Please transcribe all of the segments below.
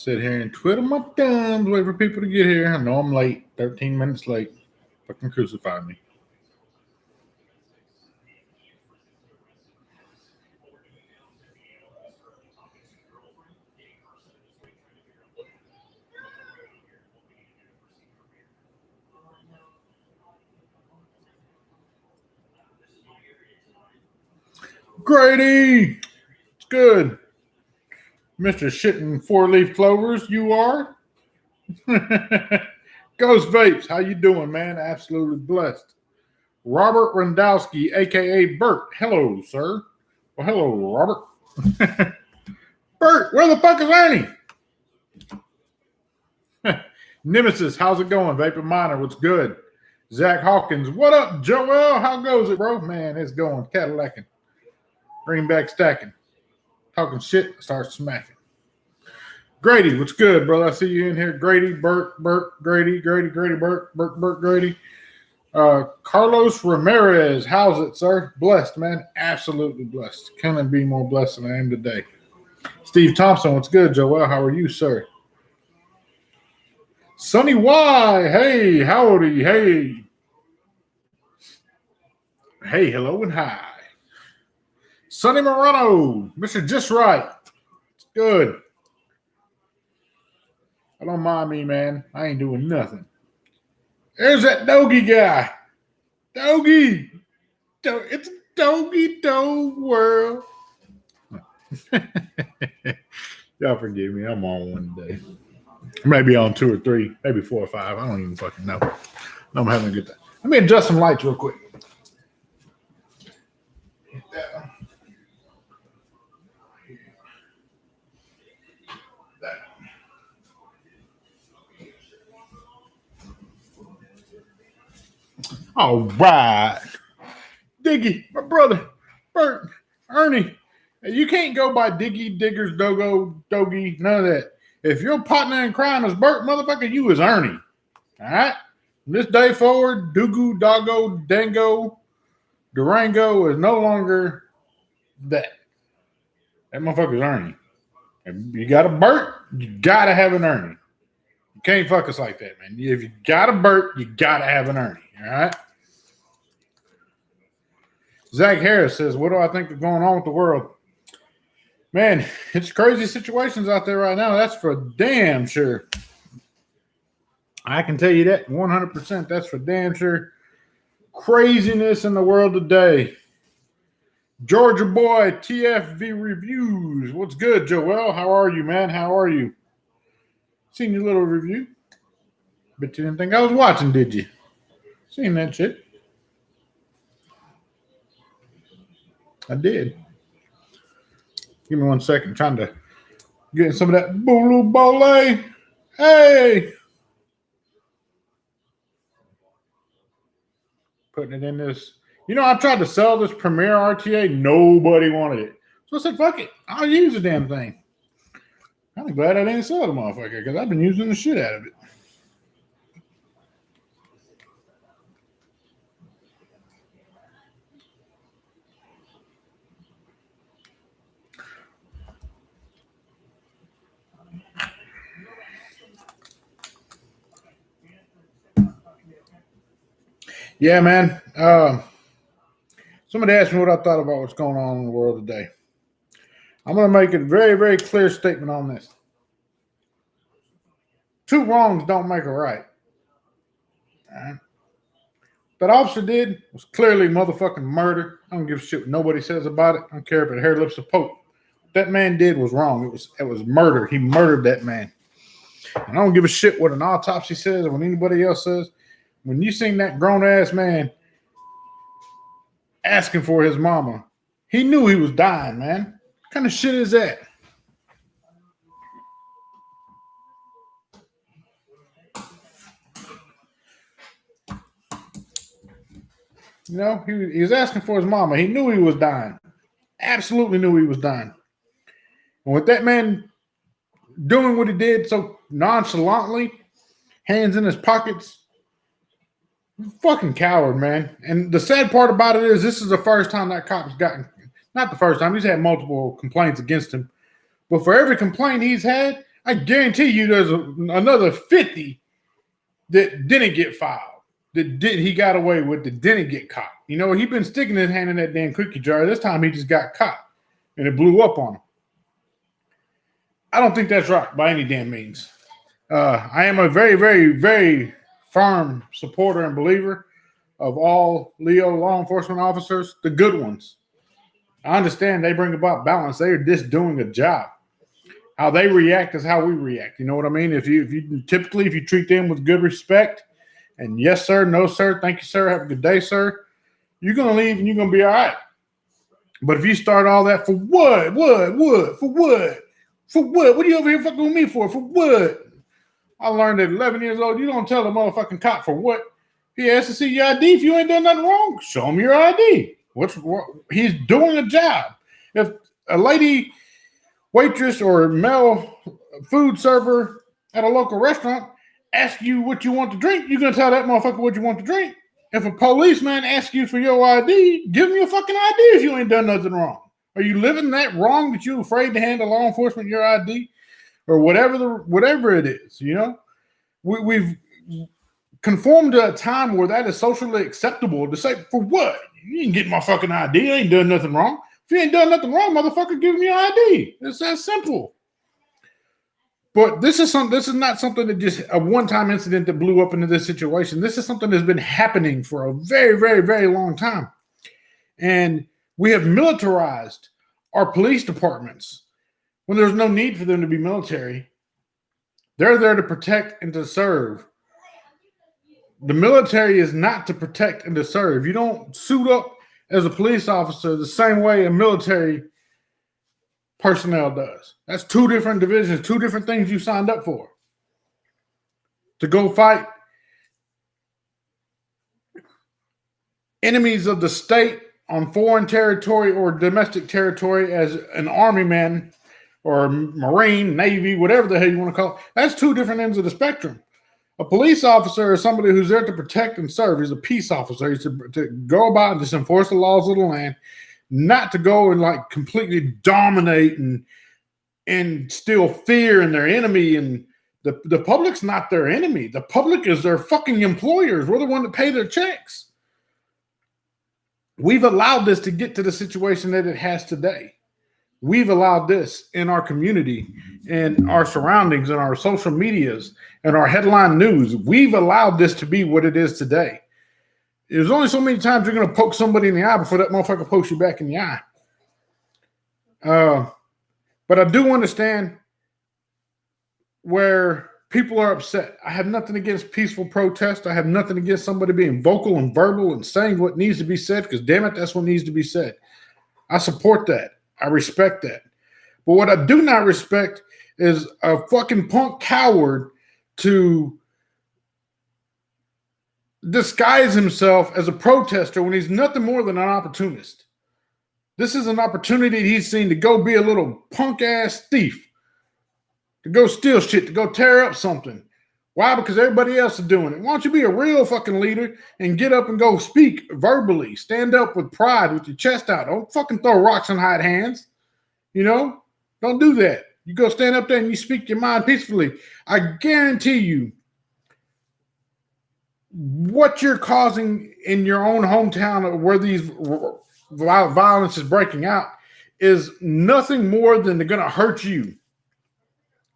Sit here and twiddle my thumbs, wait for people to get here. I know I'm late, 13 minutes late. Fucking crucify me. Grady! It's good. Mr. Shitting four-leaf clovers, you are? Ghost Vapes, how you doing, man? Absolutely blessed. Robert Randowski, a.k.a. Bert. Hello, sir. Well, hello, Robert. Bert, where the fuck is Ernie? Nemesis, how's it going? Vapor Miner, what's good? Zach Hawkins, what up, Joel? How goes it, bro? Man, it's going. Cadillacing. Greenback stacking. Talking shit, start smacking. Grady, what's good, brother? I see you in here. Grady, Bert, Grady, Bert, Grady. Carlos Ramirez, how's it, sir? Blessed, man. Absolutely blessed. Couldn't be more blessed than I am today. Steve Thompson, what's good, Joel? How are you, sir? Sonny Y, hey, howdy, hey. Hey, hello and hi. Sonny Morano, Mr.JustRight. It's good. I don't mind me, man. I ain't doing nothing. There's that Dogie guy. Dogie. It's a Dogie Dog world. Y'all forgive me. I'm on one day. Maybe on 2 or 3, maybe 4 or 5. I don't even fucking know. I'm having a good time. Let me adjust some lights real quick. All right. Diggy, my brother, Bert, Ernie. You can't go by Diggy, Diggers, Dogo, Dogie, none of that. If your partner in crime is Bert, motherfucker, you is Ernie. All right? From this day forward, Dugu, Doggo, Dango, Durango is no longer that. That motherfucker's Ernie. If you got a Bert, you got to have an Ernie. You can't fuck us like that, man. If you got a Bert, you got to have an Ernie. All right? Zach Harris says, what do I think is going on with the world? Man, it's crazy situations out there right now. That's for damn sure. I can tell you that 100%. That's for damn sure. Craziness in the world today. Georgia boy, TFV Reviews. What's good, Joel? How are you, man? How are you? Seen your little review. Bet you didn't think I was watching, did you? Seen that shit. I did. Give me 1 second. Trying to get some of that Bulu Bole. Hey! Putting it in this. You know, I tried to sell this Premier RTA. Nobody wanted it. So I said, fuck it. I'll use the damn thing. I'm glad I didn't sell the motherfucker because I've been using the shit out of it. Yeah, man. Somebody asked me what I thought about what's going on in the world today. I'm going to make a very, very clear statement on this. 2 wrongs don't make a right. All right? That officer did was clearly motherfucking murder. I don't give a shit what nobody says about it. I don't care if it hair lips a poke. What that man did was wrong. It was murder. He murdered that man. And I don't give a shit what an autopsy says or what anybody else says. When you seen that grown-ass man asking for his mama, he knew he was dying, man. What kind of shit is that? You know, he was asking for his mama. He knew he was dying. Absolutely knew he was dying. And with that man doing what he did so nonchalantly, hands in his pockets, fucking coward, man. And the sad part about it is this is the first time that cop's gotten, not the first time, he's had multiple complaints against him. But for every complaint he's had, I guarantee you there's another 50 that didn't get filed, he got away with, that didn't get caught. You know, he'd been sticking his hand in that damn cookie jar. This time he just got caught and it blew up on him. I don't think that's right by any damn means. I am a very, very, very firm supporter and believer of all Leo law enforcement officers, the good ones. I understand they bring about balance. They are just doing a job. How they react is how we react. You know what I mean? If you treat them with good respect and yes, sir, no, sir, thank you, sir, have a good day, sir, you're going to leave and you're going to be all right. But if you start all that for what? For what? What are you over here fucking with me for? For what? I learned at 11 years old, you don't tell a motherfucking cop for what. He has to see your ID. If you ain't done nothing wrong, show him your ID. He's doing a job. If a lady waitress or male food server at a local restaurant asks you what you want to drink, you're going to tell that motherfucker what you want to drink. If a policeman asks you for your ID, give him your fucking ID if you ain't done nothing wrong. Are you living that wrong that you're afraid to hand to law enforcement your ID? Or whatever it is, you know? We've conformed to a time where that is socially acceptable to say, for what? You ain't getting my fucking ID. I ain't done nothing wrong. If you ain't done nothing wrong, motherfucker, give me your ID. It's that simple. But this is not something that just a one-time incident that blew up into this situation. This is something that's been happening for a very, very, very long time. And we have militarized our police departments when there's no need for them to be military. They're there to protect and to serve. The military is not to protect and to serve. You don't suit up as a police officer the same way a military personnel does. That's two different divisions, two different things you signed up for. To go fight enemies of the state on foreign territory or domestic territory as an army man or Marine, Navy, whatever the hell you want to call it. That's two different ends of the spectrum. A police officer is somebody who's there to protect and serve. He's a peace officer. He's to go about and just enforce the laws of the land, not to go and like completely dominate and instill fear in their enemy. And the public's not their enemy. The public is their fucking employers. We're the one that pay their checks. We've allowed this to get to the situation that it has today. We've allowed this in our community, in our surroundings, in our social medias, and our headline news. We've allowed this to be what it is today. There's only so many times you're going to poke somebody in the eye before that motherfucker pokes you back in the eye. But I do understand where people are upset. I have nothing against peaceful protest. I have nothing against somebody being vocal and verbal and saying what needs to be said, because damn it, that's what needs to be said. I support that. I respect that. But what I do not respect is a fucking punk coward to disguise himself as a protester when he's nothing more than an opportunist. This is an opportunity he's seen to go be a little punk ass thief, to go steal shit, to go tear up something. Why? Because everybody else is doing it. Why don't you be a real fucking leader and get up and go speak verbally, stand up with pride, with your chest out. Don't fucking throw rocks and hide hands. You know, don't do that. You go stand up there and you speak your mind peacefully. I guarantee you what you're causing in your own hometown where these violence is breaking out is nothing more than they're going to hurt you.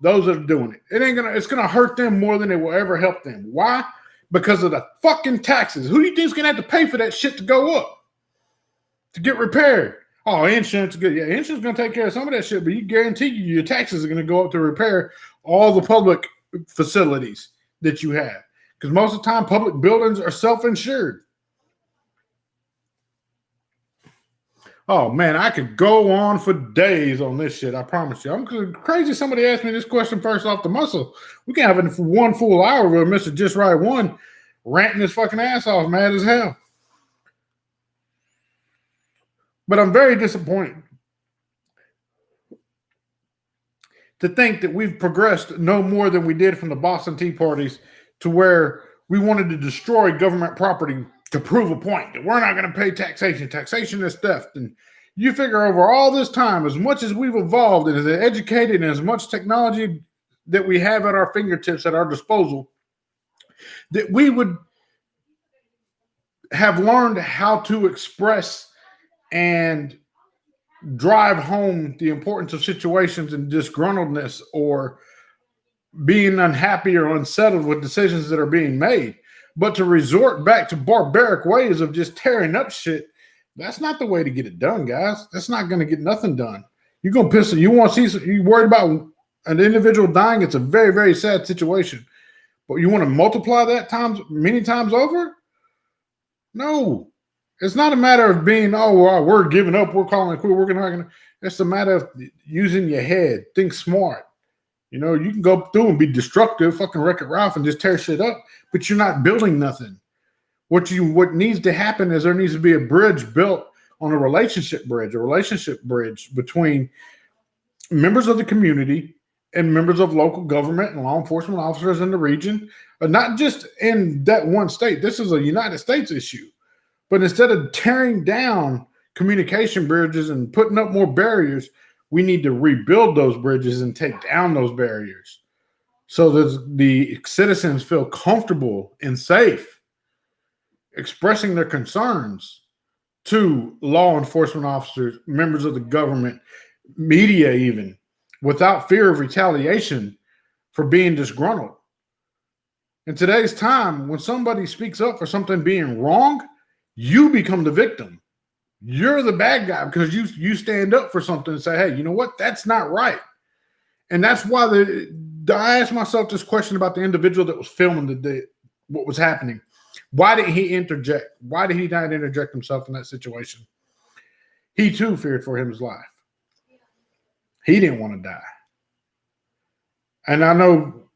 Those that are doing it. It's gonna hurt them more than it will ever help them. Why? Because of the fucking taxes. Who do you think is gonna have to pay for that shit to go up? To get repaired? Oh, insurance is good. Yeah, insurance is gonna take care of some of that shit, but you guarantee your taxes are gonna go up to repair all the public facilities that you have. Because most of the time, public buildings are self-insured. Oh, man, I could go on for days on this shit. I promise you. I'm crazy somebody asked me this question first off the muscle. We can have it for one full hour with Mr. Just Right One ranting his fucking ass off, mad as hell. But I'm very disappointed to think that we've progressed no more than we did from the Boston Tea Parties to where we wanted to destroy government property to prove a point that we're not going to pay taxation. Taxation is theft. And you figure over all this time, as much as we've evolved and as educated and as much technology that we have at our fingertips, at our disposal, that we would have learned how to express and drive home the importance of situations and disgruntledness or being unhappy or unsettled with decisions that are being made. But to resort back to barbaric ways of just tearing up shit, that's not the way to get it done, guys. That's not going to get nothing done. You're going to piss it. You want to see, you worried about an individual dying. It's a very, very sad situation. But you want to multiply that times many times over? No. It's not a matter of being, oh, well, we're giving up, we're calling it quit, we're going to. It's a matter of using your head, think smart. You know, you can go through and be destructive, fucking Wreck-It Ralph, and just tear shit up, but you're not building nothing. What needs to happen is there needs to be a bridge built on a relationship bridge between members of the community and members of local government and law enforcement officers in the region, not just in that one state. This is a United States issue. But instead of tearing down communication bridges and putting up more barriers, we need to rebuild those bridges and take down those barriers so that the citizens feel comfortable and safe expressing their concerns to law enforcement officers, members of the government, media even, without fear of retaliation for being disgruntled. In today's time, when somebody speaks up for something being wrong, you become the victim. You're the bad guy because you stand up for something and say, hey, you know what? That's not right. And that's why I asked myself this question about the individual that was filming what was happening. Why did he interject? Why did he not interject himself in that situation? He too feared for his life. He didn't want to die. And I know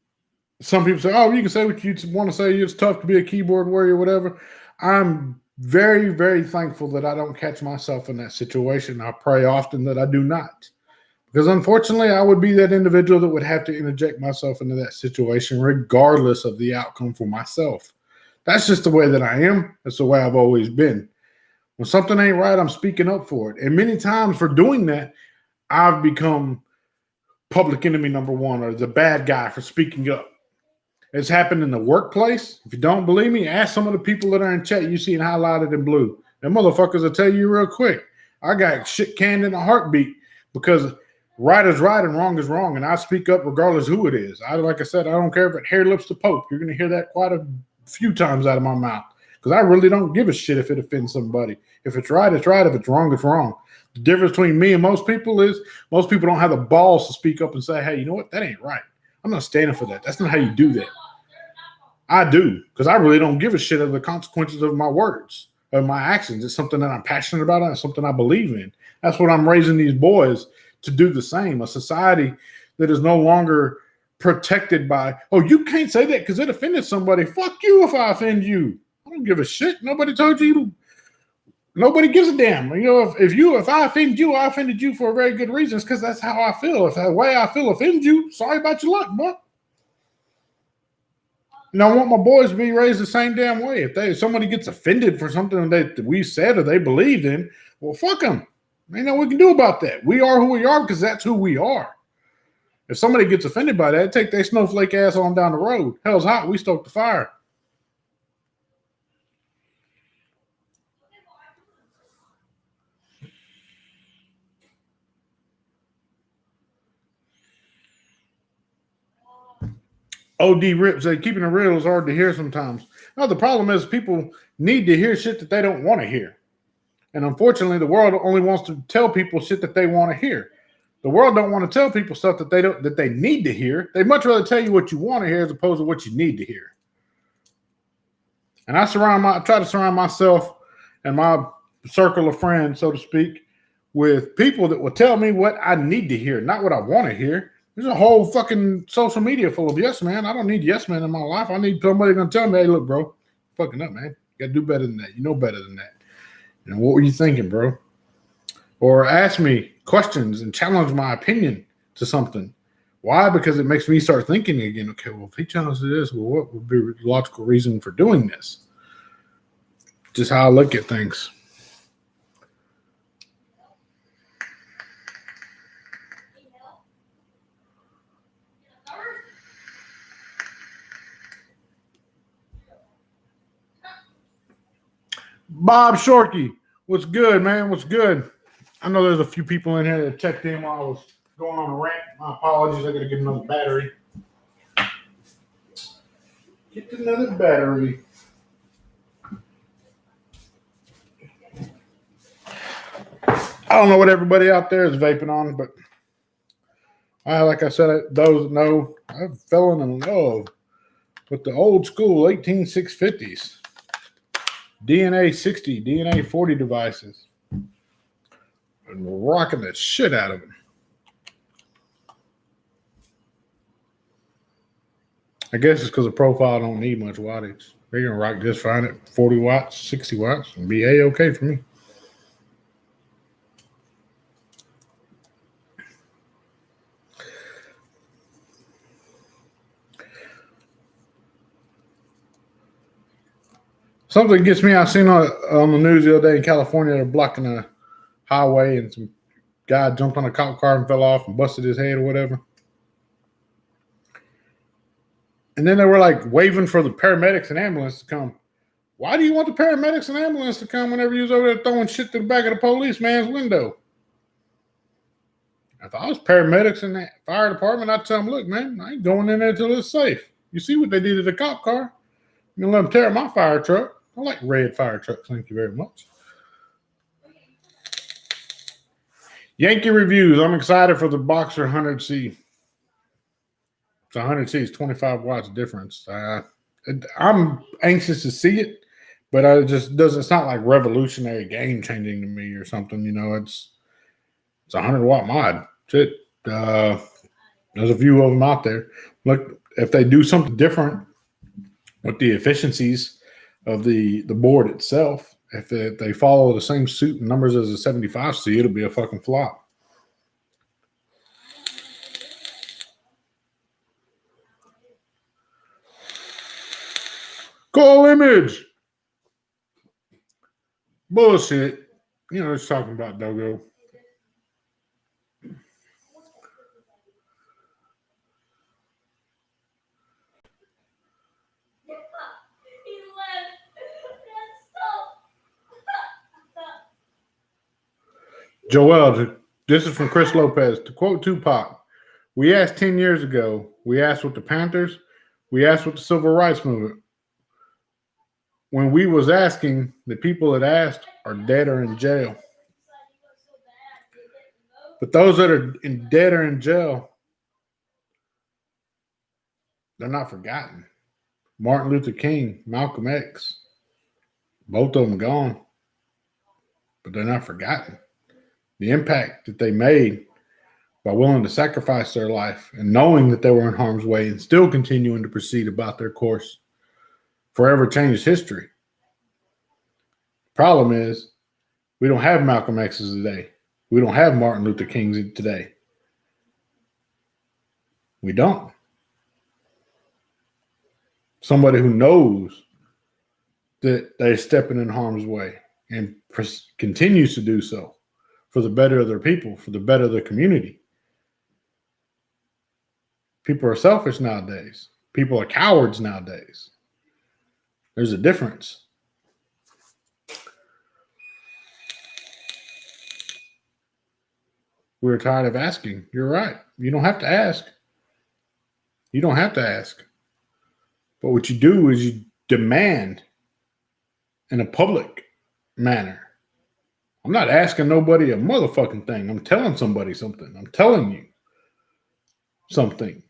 some people say, oh, you can say what you want to say. It's tough to be a keyboard warrior, whatever. I'm very, very thankful that I don't catch myself in that situation. I pray often that I do not. Because unfortunately, I would be that individual that would have to interject myself into that situation regardless of the outcome for myself. That's just the way that I am. That's the way I've always been. When something ain't right, I'm speaking up for it. And many times for doing that, I've become public enemy number one or the bad guy for speaking up. It's happened in the workplace. If you don't believe me, ask some of the people that are in chat you see highlighted in blue. Them motherfuckers will tell you real quick. I got shit canned in a heartbeat because right is right and wrong is wrong. And I speak up regardless who it is. Like I said, I don't care if it hair lips to Pope. You're going to hear that quite a few times out of my mouth because I really don't give a shit if it offends somebody. If it's right, it's right. If it's wrong, it's wrong. The difference between me and most people is most people don't have the balls to speak up and say, hey, you know what? That ain't right. I'm not standing for that. That's not how you do that. I do, because I really don't give a shit of the consequences of my words, of my actions. It's something that I'm passionate about and it's something I believe in. That's what I'm raising these boys to do the same. A society that is no longer protected by, oh, you can't say that because it offended somebody. Fuck you if I offend you. I don't give a shit. Nobody told you to. Nobody gives a damn. You know, if I offend you, I offended you for a very good reason. It's because that's how I feel. If the way I feel offends you, sorry about your luck, bro. And I want my boys to be raised the same damn way. If somebody gets offended for something that we said or they believed in, well, fuck them. Ain't nothing we can do about that. We are who we are because that's who we are. If somebody gets offended by that, take their snowflake ass on down the road. Hell's hot. We stoke the fire. OD Rip said, keeping it real is hard to hear sometimes. No, the problem is people need to hear shit that they don't want to hear. And unfortunately, the world only wants to tell people shit that they want to hear. The world don't want to tell people stuff that they need to hear. They much rather tell you what you want to hear as opposed to what you need to hear. And I try to surround myself and my circle of friends, so to speak, with people that will tell me what I need to hear, not what I want to hear. There's a whole fucking social media full of yes man. I don't need yes man in my life. I need somebody gonna tell me, hey, look, bro, fucking up, man. You gotta do better than that. You know better than that. You know, what were you thinking, bro? Or ask me questions and challenge my opinion to something. Why? Because it makes me start thinking again, okay, well, if he challenges this, well, what would be the logical reason for doing this? Just how I look at things. Bob Shorkey, what's good, man? What's good? I know there's a few people in here that checked in while I was going on a rant. My apologies. I got to get another battery. Get another battery. I don't know what everybody out there is vaping on, but like I said, those that know, I've fallen in love with the old school 18650s, DNA 60, DNA 40 devices, and rocking the shit out of them. I guess it's because the profile don't need much wattage. They're going to rock just fine at 40 watts, 60 watts, and be A-okay for me. Something gets me. I seen on the news the other day in California, they're blocking a highway and some guy jumped on a cop car and fell off and busted his head or whatever. And then they were like waving for the paramedics and ambulance to come. Why do you want the paramedics and ambulance to come whenever you was over there throwing shit to the back of the policeman's window? If I was paramedics in that fire department, I'd tell them, look, man, I ain't going in there till it's safe. You see what they did to the cop car? You gonna let them tear up my fire truck? I like red fire trucks. Thank you very much. Yankee reviews. I'm excited for the Boxer 100C. It's 100C. It's 25 watts difference. I'm anxious to see it, but it's not like revolutionary, game changing to me or something. You know, it's a 100 watt mod. Shit. There's a few of them out there. Look, if they do something different with the efficiencies of the board itself, if they follow the same suit and numbers as a 75C, it'll be a fucking flop. Call image. Bullshit. You know, it's talking about Dogo. Joel, this is from Chris Lopez. To quote Tupac, we asked 10 years ago, we asked with the Panthers, we asked with the Civil Rights Movement. When we was asking, the people that asked are dead or in jail. But those that are dead or in jail, they're not forgotten. Martin Luther King, Malcolm X, both of them gone, but they're not forgotten. The impact that they made by willing to sacrifice their life and knowing that they were in harm's way and still continuing to proceed about their course forever changed history. Problem is, we don't have Malcolm X's today. We don't have Martin Luther King's today. We don't. Somebody who knows that they're stepping in harm's way and continues to do so for the better of their people, for the better of their community. People are selfish nowadays. People are cowards nowadays. There's a difference. We're tired of asking. You're right. You don't have to ask. You don't have to ask. But what you do is you demand in a public manner. I'm not asking nobody a motherfucking thing. I'm telling somebody something. I'm telling you something.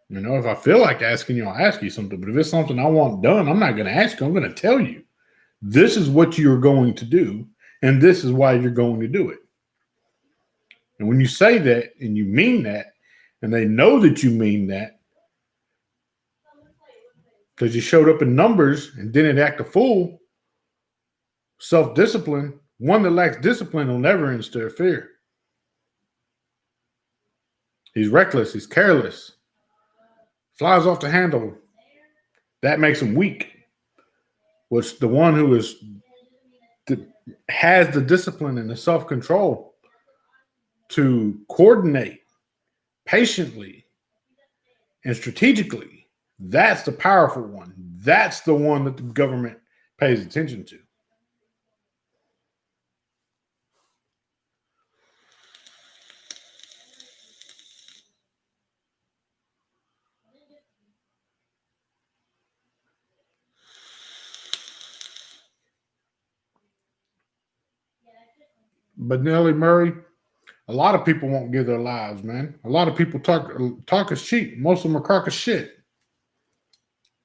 You know, if I feel like asking you, I'll ask you something. But if it's something I want done, I'm not going to ask you. I'm going to tell you. This is what you're going to do, and this is why you're going to do it. And when you say that and you mean that, and they know that you mean that, because you showed up in numbers and didn't act a fool, self-discipline, one that lacks discipline will never instill fear. He's reckless. He's careless. Flies off the handle. That makes him weak. Which the one who has the discipline and the self-control to coordinate patiently and strategically, that's the powerful one. That's the one that the government pays attention to. But Nellie Murray, a lot of people won't give their lives, man. A lot of people talk is cheap. Most of them are crock of shit.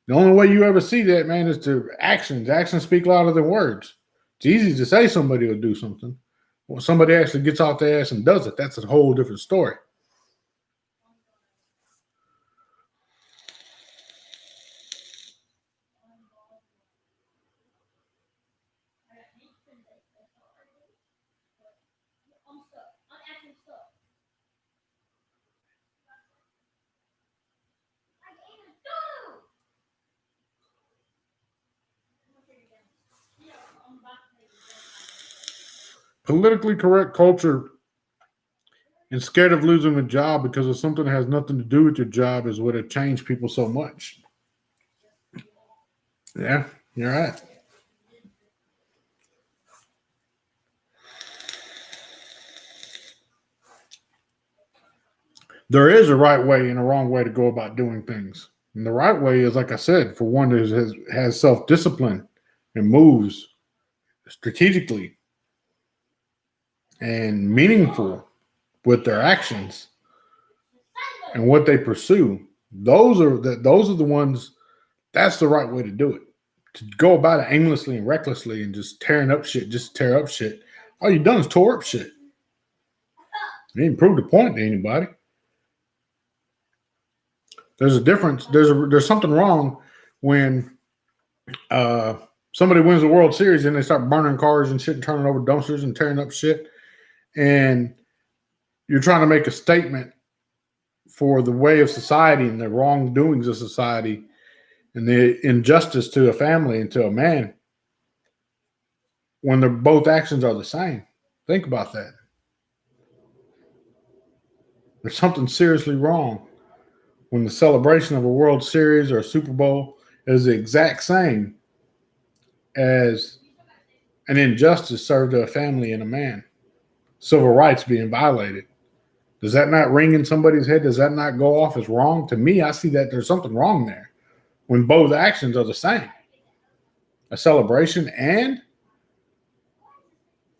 The only way you ever see that, man, is to actions. Actions speak louder than words. It's easy to say somebody will do something. When somebody actually gets off their ass and does it, that's a whole different story. Politically correct culture and scared of losing a job because of something that has nothing to do with your job is what have changed people so much. Yeah, you're right. There is a right way and a wrong way to go about doing things. And the right way is, like I said, for one that has self discipline and moves strategically and meaningful with their actions and what they pursue. Those are the ones. That's the right way to do it. To go about it aimlessly and recklessly and just tearing up shit, just tear up shit. All you've done is tore up shit. You didn't prove the point to anybody. There's a difference. There's something wrong when somebody wins the World Series and they start burning cars and shit and turning over dumpsters and tearing up shit, and you're trying to make a statement for the way of society and the wrongdoings of society and the injustice to a family and to a man when both actions are the same. Think about that. There's something seriously wrong when the celebration of a World Series or a Super Bowl is the exact same as an injustice served to a family and a man. Civil rights being violated. Does that not ring in somebody's head? Does that not go off as wrong? To me, I see that there's something wrong there when both actions are the same. A celebration and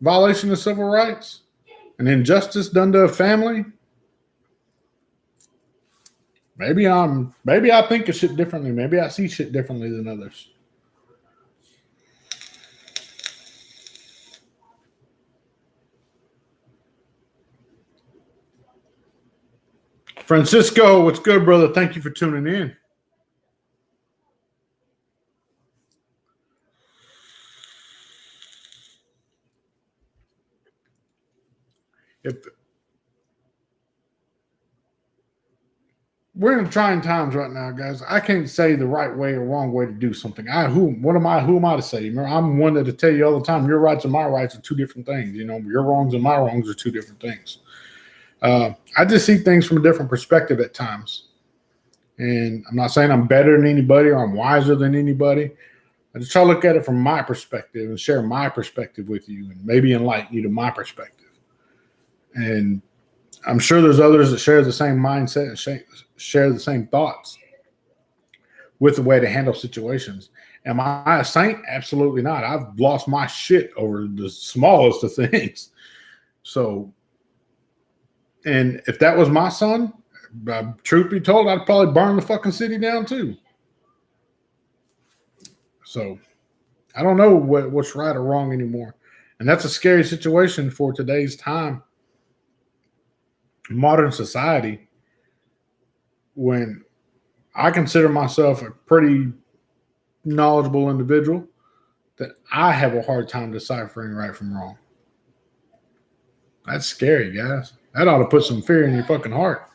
violation of civil rights, an injustice done to a family. Maybe I think of shit differently. Maybe I see shit differently than others. Francisco, what's good, brother? Thank you for tuning in. If we're in trying times right now, guys, I can't say the right way or wrong way to do something. Who am I to say? I'm one that to tell you all the time, your rights and my rights are two different things. Your wrongs and my wrongs are two different things. I just see things from a different perspective at times. And I'm not saying I'm better than anybody or I'm wiser than anybody. I just try to look at it from my perspective and share my perspective with you and maybe enlighten you to my perspective. And I'm sure there's others that share the same mindset and share the same thoughts with the way to handle situations. Am I a saint? Absolutely not. I've lost my shit over the smallest of things. So, and if that was my son, truth be told, I'd probably burn the fucking city down too. So I don't know what's right or wrong anymore. And that's a scary situation for today's time, modern society, when I consider myself a pretty knowledgeable individual, that I have a hard time deciphering right from wrong. That's scary, guys. That ought to put some fear in your fucking heart.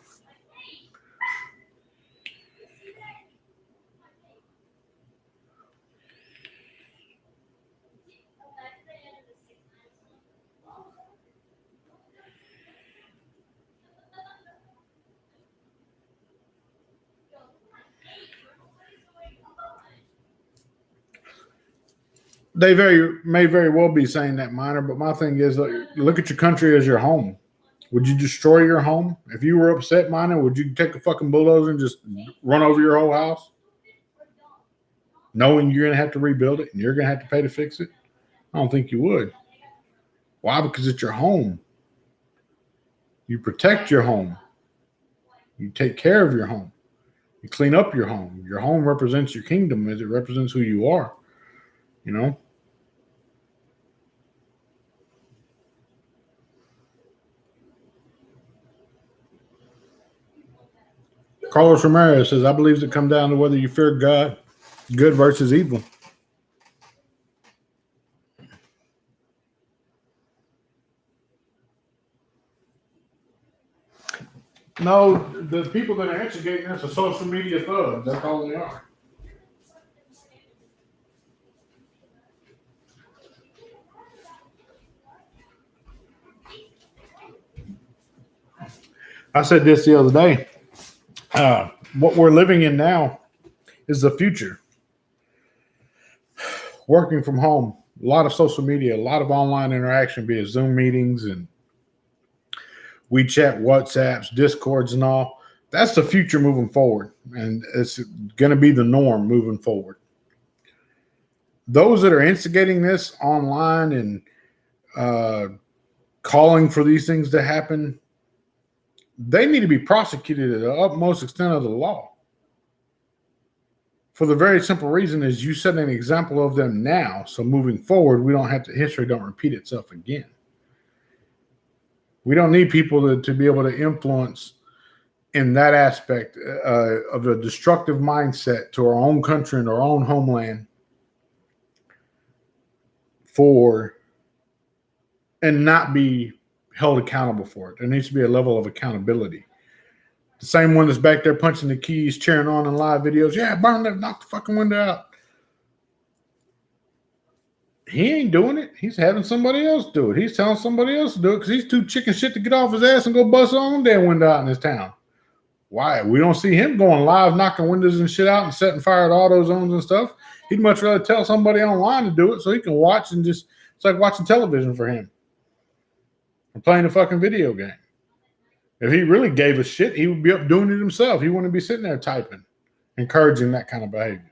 They may very well be saying that, Minor, but my thing is, look at your country as your home. Would you destroy your home? If you were upset, Minor, would you take a fucking bulldozer and just run over your whole house? Knowing you're going to have to rebuild it and you're going to have to pay to fix it? I don't think you would. Why? Because it's your home. You protect your home. You take care of your home. You clean up your home. Your home represents your kingdom as it represents who you are. You know? Carlos Ramirez says, I believe it comes down to whether you fear God, good versus evil. No, the people that are instigating this are social media thugs. That's all they are. I said this the other day. What we're living in now is the future. Working from home, a lot of social media, a lot of online interaction, be it Zoom meetings and WeChat, WhatsApps, Discords, and all. That's the future moving forward, and it's going to be the norm moving forward. Those that are instigating this online and calling for these things to happen, they need to be prosecuted at the utmost extent of the law. For the very simple reason is you set an example of them now, so moving forward, we don't have to, history don't repeat itself again. We don't need people to be able to influence in that aspect of a destructive mindset to our own country and our own homeland and not be held accountable for it. There needs to be a level of accountability. The same one that's back there punching the keys, cheering on in live videos. Yeah, burn that, knock the fucking window out. He ain't doing it. He's having somebody else do it. He's telling somebody else to do it because he's too chicken shit to get off his ass and go bust his own damn window out in his town. Why? We don't see him going live, knocking windows and shit out and setting fire to auto zones and stuff. He'd much rather tell somebody online to do it so he can watch and just, it's like watching television for him. Or playing a fucking video game. If he really gave a shit, he would be up doing it himself. He wouldn't be sitting there typing, encouraging that kind of behavior.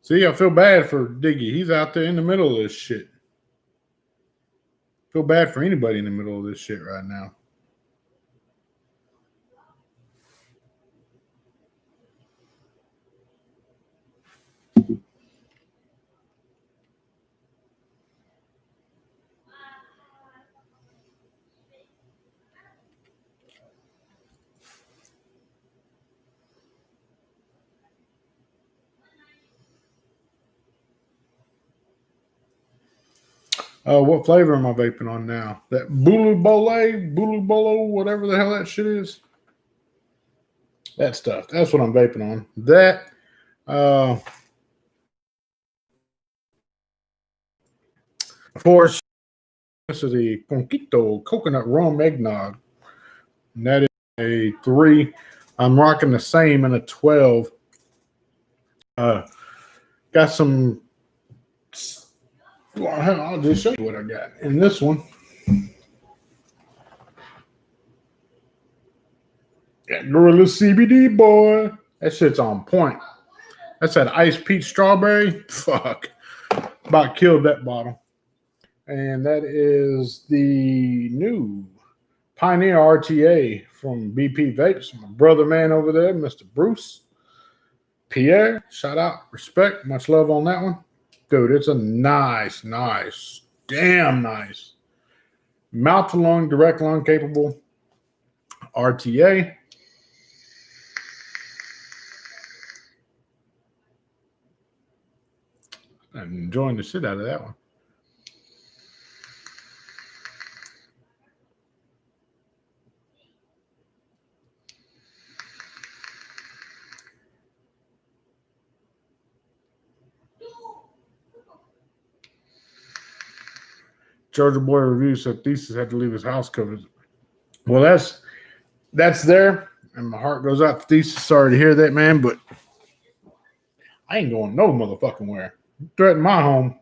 See, I feel bad for Diggy. He's out there in the middle of this shit. Feel bad for anybody in the middle of this shit right now. What flavor am I vaping on now? That Bulu Bolo, whatever the hell that shit is. That stuff. That's what I'm vaping on. That. Of course, this is a Conquito coconut rum eggnog. And that is a 3. I'm rocking the same in a 12. Got some. Well, I'll just show you what I got in this one. Got Gorilla CBD, boy. That shit's on point. That's that ice peach strawberry. Fuck. About killed that bottle. And that is the new Pioneer RTA from BP Vapes. My brother man over there, Mr. Bruce Pierre. Shout out. Respect. Much love on that one. Dude, it's a nice, damn nice mouth to lung, direct lung capable RTA. I'm enjoying the shit out of that one. Georgia Boy Review said Thesis had to leave his house covered. Well, that's there, and my heart goes out to Thesis. Sorry to hear that, man, but I ain't going no motherfucking where. You threaten my home,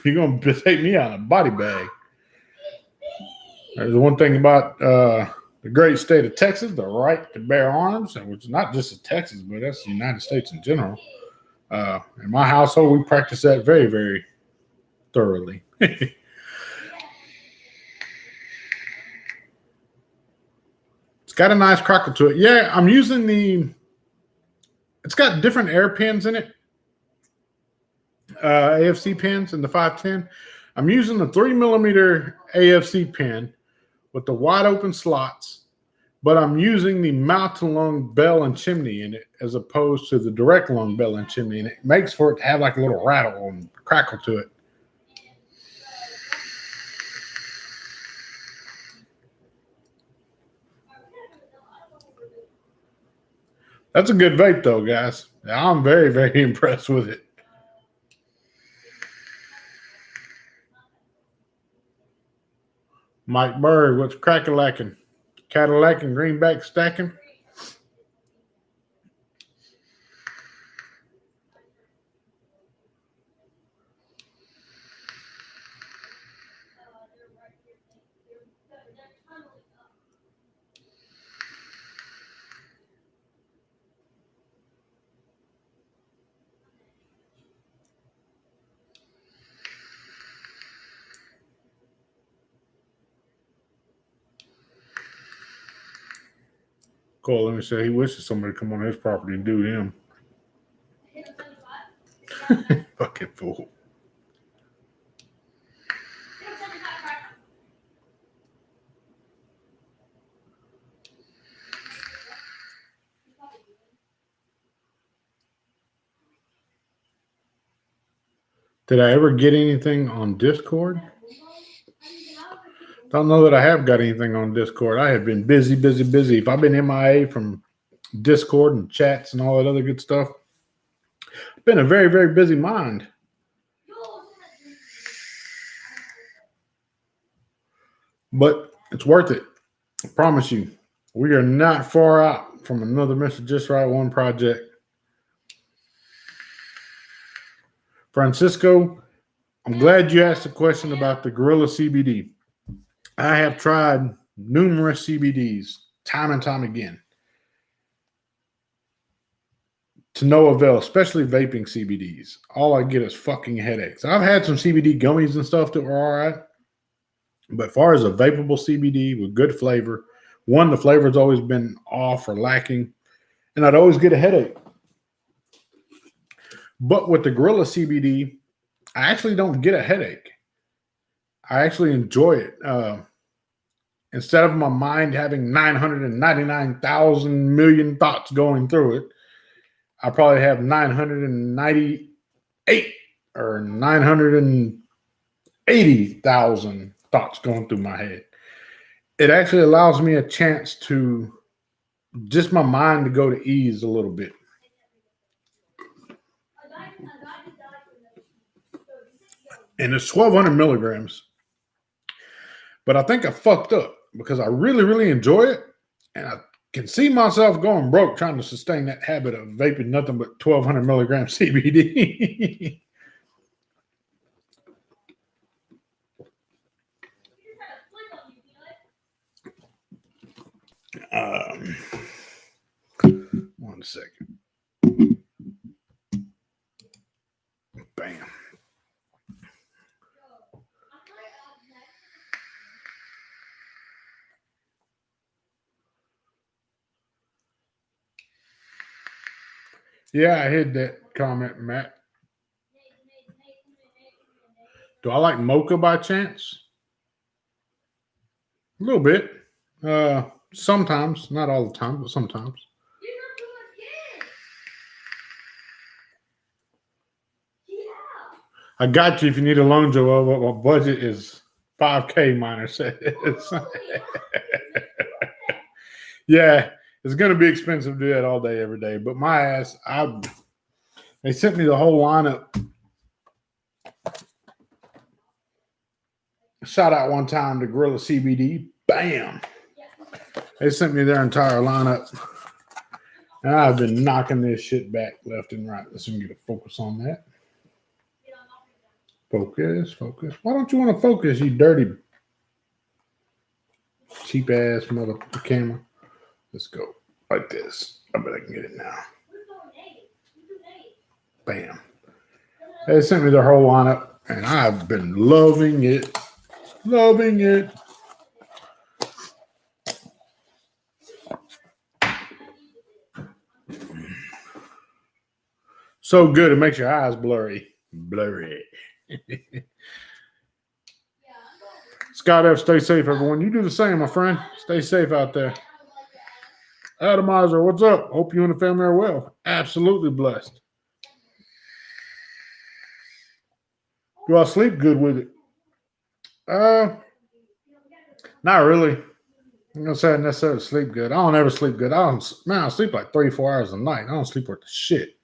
you're going to take me out in a body bag. There's one thing about the great state of Texas, the right to bear arms, which is not just in Texas, but that's the United States in general. In my household, we practice that very, very thoroughly. It's got a nice crackle to it. Yeah, I'm using it's got different air pins in it. AFC pins in the 510. I'm using the 3mm AFC pin with the wide open slots, but I'm using the mouth to lung bell and chimney in it as opposed to the direct lung bell and chimney, and it makes for it to have like a little rattle and crackle to it. That's a good vape though, guys. I'm very, very impressed with it. Mike Bird, what's crack-a-lacking? Cadillac and greenback stacking? Cool, let me say he wishes somebody come on his property and do him. Fucking fool. Did I ever get anything on Discord? Don't know that I have got anything on Discord. I have been busy. If I've been MIA from Discord and chats and all that other good stuff, it's been a very, very busy mind. But it's worth it. I promise you. We are not far out from another Mr. Just Right 1 project. Francisco, I'm glad you asked the question about the Gorilla CBD. I have tried numerous CBDs time and time again to no avail, especially vaping CBDs. All I get is fucking headaches. I've had some CBD gummies and stuff that were all right. But as far as a vapable CBD with good flavor, one, the flavor's always been off or lacking, and I'd always get a headache. But with the Gorilla CBD, I actually don't get a headache. I actually enjoy it. Instead of my mind having 999,000 million thoughts going through it, I probably have 998 or 980,000 thoughts going through my head. It actually allows me a chance to just my mind to go to ease a little bit. And it's 1,200 milligrams. But I think I fucked up because I really, really enjoy it. And I can see myself going broke trying to sustain that habit of vaping nothing but 1,200 milligrams CBD. One second. Bam. Yeah, I heard that comment, Matt. Do I like mocha by chance? A little bit. Sometimes, not all the time, but sometimes. I got you if you need a loan, Joel, but my budget is $5K, Miner says. Yeah, it's going to be expensive to do that all day, every day. But my ass, they sent me the whole lineup. Shout out one time to Gorilla CBD. Bam. They sent me their entire lineup. And I've been knocking this shit back left and right. Let's get a focus on that. Focus, focus. Why don't you want to focus, you dirty, cheap ass mother camera? Let's go like this. I bet I can get it now. Bam. They sent me their whole lineup, and I've been loving it. Loving it. So good, it makes your eyes blurry. Blurry. Scott F., stay safe, everyone. You do the same, my friend. Stay safe out there. Atomizer, what's up? Hope you and the family are well. Absolutely blessed. Do I sleep good with it? Not really. I'm gonna say I necessarily sleep good. I don't ever sleep good. I sleep like 3-4 hours a night. I don't sleep worth the shit.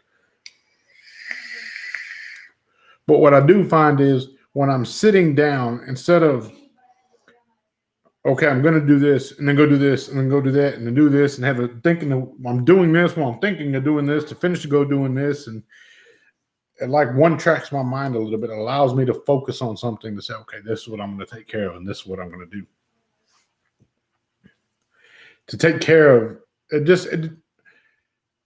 But what I do find is when I'm sitting down, instead of, okay, I'm going to do this and then go do this and then go do that and then do this and have a thinking of, I'm doing this while I'm thinking of doing this to finish to go doing this. And it like one tracks my mind a little bit. It allows me to focus on something to say, okay, this is what I'm going to take care of and this is what I'm going to do. To take care of it,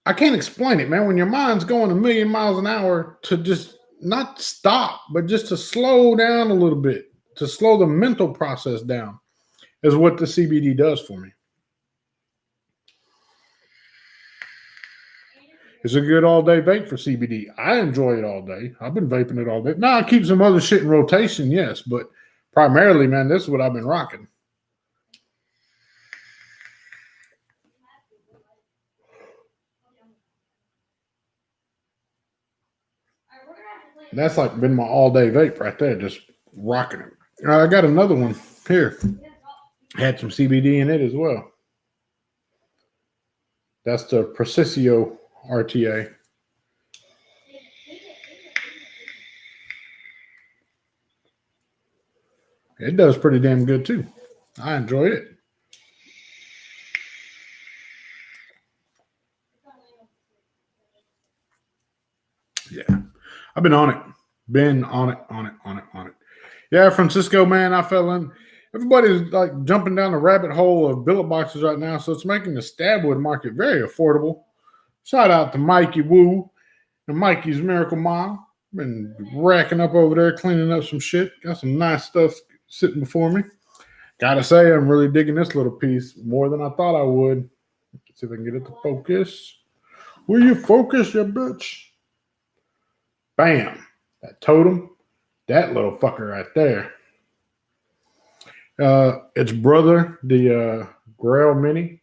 I can't explain it, man. When your mind's going 1,000,000 miles an hour, to just not stop, but just to slow down a little bit, to slow the mental process down is what the CBD does for me. It's a good all-day vape for CBD. I enjoy it all day. I've been vaping it all day. Now, I keep some other shit in rotation, yes, but primarily, man, this is what I've been rocking. That's like been my all-day vape right there, just rocking it. I got another one here. Had some CBD in it as well. That's the Precisio RTA. It does pretty damn good too. I enjoy it. Yeah. I've been on it. Been on it. Yeah, Francisco, man, I fell in. Everybody's like jumping down the rabbit hole of billet boxes right now, so it's making the stabwood market very affordable. Shout out to Mikey Woo and Mikey's Miracle Mile. Been racking up over there, cleaning up some shit. Got some nice stuff sitting before me. Gotta say, I'm really digging this little piece more than I thought I would. Let's see if I can get it to focus. Will you focus, you bitch? Bam. That totem. That little fucker right there. It's brother, the Grail Mini.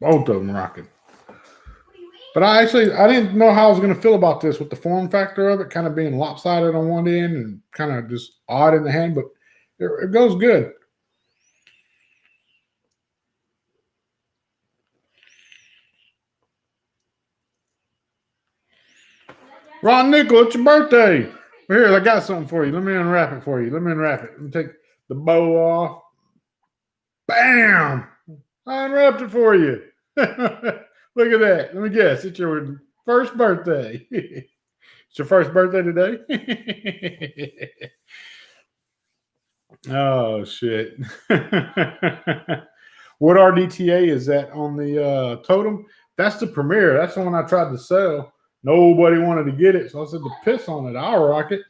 Both of them rocking. But I didn't know how I was going to feel about this with the form factor of it kind of being lopsided on one end and kind of just odd in the hand, but it goes good. Ron Nickel, it's your birthday. Here, I got something for you. Let me unwrap it for you. Let me take the bow off. Bam! I unwrapped it for you. Look at that. Let me guess. It's your first birthday. It's your first birthday today? Oh, shit. What RDTA is that on the totem? That's the Premier. That's the one I tried to sell. Nobody wanted to get it, so I said to piss on it. I'll rock it.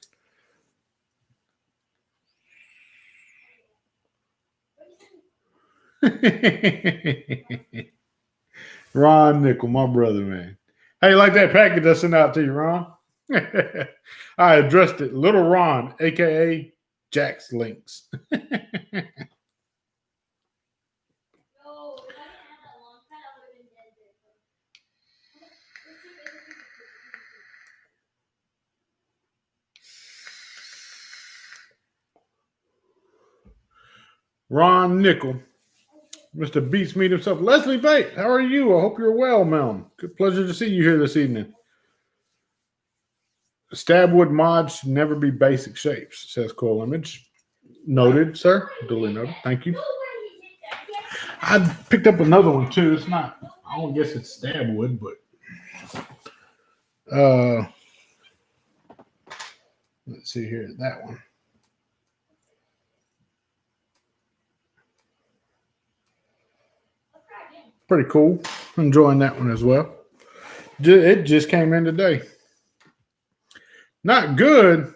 Ron Nickel, my brother, man. How you like that package I sent out to you, Ron? I addressed it. Little Ron, a.k.a. Jack's Links. Ron Nickel, Mr. Beats Meat himself. Leslie Bates, how are you? I hope you're well, man. Good pleasure to see you here this evening. Stabwood mods should never be basic shapes, says Cool Image. Noted, sir. Duly noted. Thank you. I picked up another one too. It's not. I don't guess it's stab wood, but let's see here. That one. Pretty cool. Enjoying that one as well. It just came in today. Not good.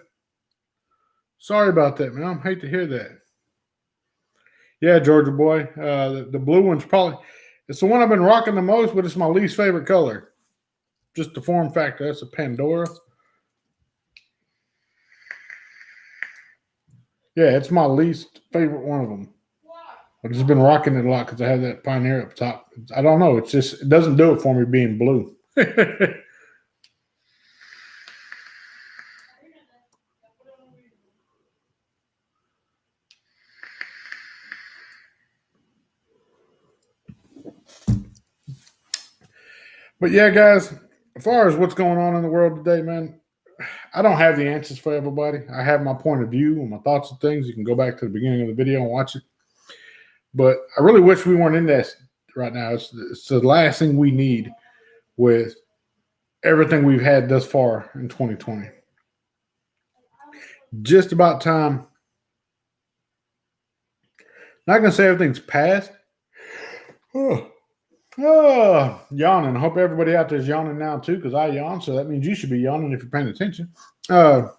Sorry about that, man. I hate to hear that. Yeah, Georgia boy. The blue one's probably it's the one I've been rocking the most, but it's my least favorite color. Just the form factor. That's a Pandora. Yeah, it's my least favorite one of them. I've just been rocking it a lot because I have that Pioneer up top. I don't know. It's just it doesn't do it for me being blue. But yeah, guys, as far as what's going on in the world today, man, I don't have the answers for everybody. I have my point of view and my thoughts on things. You can go back to the beginning of the video and watch it. But I really wish we weren't in that right now. It's the last thing we need with everything we've had thus far in 2020. Just about time. Not going to say everything's past. Yawning. I hope everybody out there is yawning now too, because I yawn. So that means you should be yawning if you're paying attention. About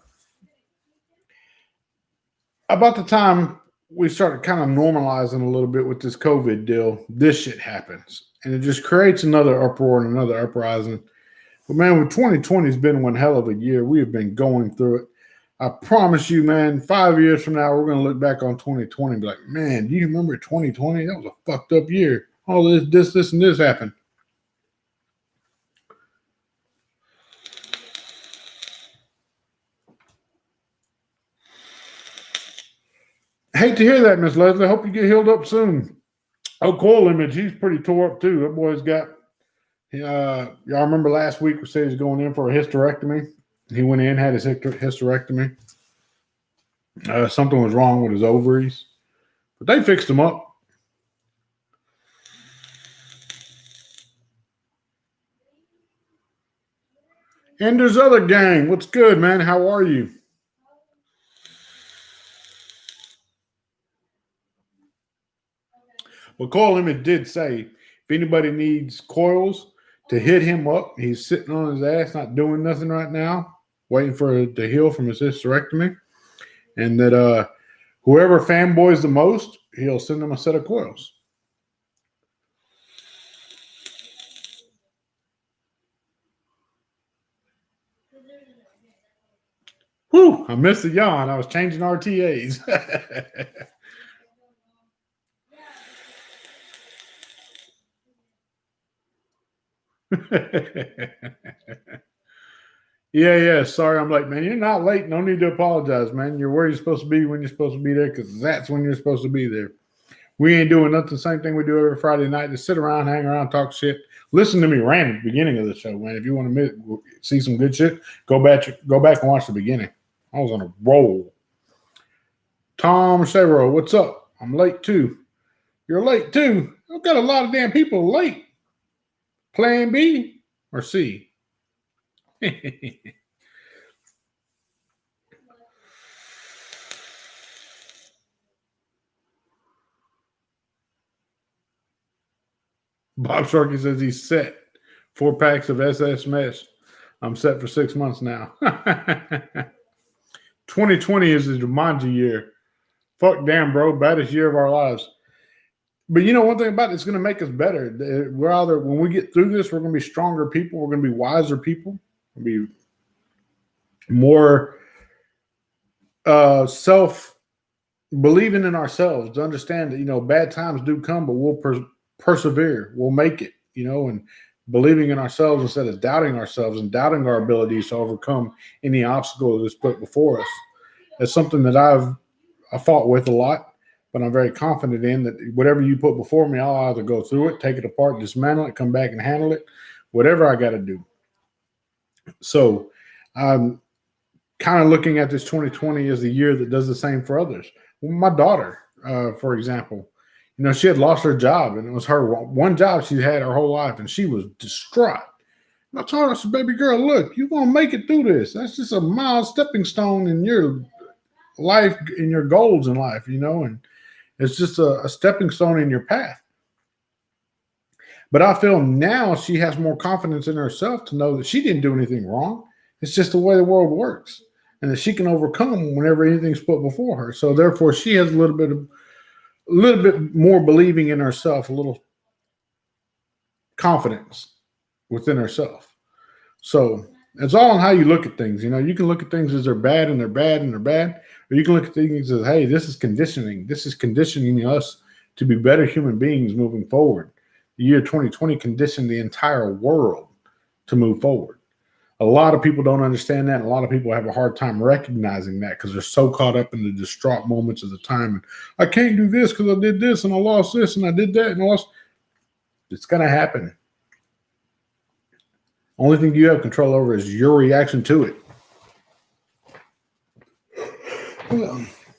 the time we started kind of normalizing a little bit with this COVID deal, this shit happens. And it just creates another uproar and another uprising. But man, with 2020 has been one hell of a year. We have been going through it. I promise you, man, 5 years from now, we're going to look back on 2020 and be like, man, do you remember 2020? That was a fucked up year. All this, and this happened. Hate to hear that, Miss Leslie. Hope you get healed up soon. Oh, Coil Image, he's pretty tore up too. That boy's got, y'all remember last week we said he's going in for a hysterectomy. He went in, had his hysterectomy. Something was wrong with his ovaries, but they fixed him up. Ender's Other Gang, what's good, man? How are you? Well, Coil Image did say if anybody needs coils to hit him up, he's sitting on his ass, not doing nothing right now, waiting for it to heal from his hysterectomy. And that whoever fanboys the most, he'll send them a set of coils. Whew, I missed the yawn. I was changing RTAs. Yeah. Sorry, I'm late, man. You're not late. No need to apologize, man. You're where you're supposed to be when you're supposed to be there because that's when you're supposed to be there. We ain't doing nothing. Same thing we do every Friday night. Just sit around, hang around, talk shit. Listen to me rant at the beginning of the show, man. If you want to see some good shit, go back and watch the beginning. I was on a roll. Tom Severo, what's up? I'm late too. You're late too. I've got a lot of damn people late. Plan B or C? Bob Sharkey says he's set. 4 packs of SS Mesh. I'm set for 6 months now. 2020 is the Jumanji year. Fuck damn, bro. Baddest year of our lives. But you know, one thing about it, it's going to make us better. We're either, when we get through this, we're going to be stronger people. We're going to be wiser people. We're going to be more self-believing in ourselves to understand that, you know, bad times do come, but we'll persevere. We'll make it, you know, and believing in ourselves instead of doubting ourselves and doubting our abilities to overcome any obstacle that's put before us. That's something that I fought with a lot. But I'm very confident in that whatever you put before me, I'll either go through it, take it apart, dismantle it, come back and handle it, whatever I got to do. So I'm kind of looking at this 2020 as the year that does the same for others. My daughter, for example, You know, she had lost her job, and it was her one job she had her whole life, and she was distraught. And I told her, I said, baby girl, look, you're going to make it through this. That's just a mild stepping stone in your life, in your goals in life, you know, and it's just a stepping stone in your path. But I feel now she has more confidence in herself to know that she didn't do anything wrong. It's just the way the world works, and that she can overcome whenever anything's put before her. So therefore, she has a little bit more believing in herself, a little confidence within herself. So it's all on how you look at things. You know, you can look at things as they're bad and they're bad and they're bad, or you can look at things as, hey, this is conditioning. This is conditioning us to be better human beings moving forward. The year 2020 conditioned the entire world to move forward. A lot of people don't understand that. And a lot of people have a hard time recognizing that because they're so caught up in the distraught moments of the time. And I can't do this because I did this and I lost this and I did that and I lost. It's going to happen. Only thing you have control over is your reaction to it.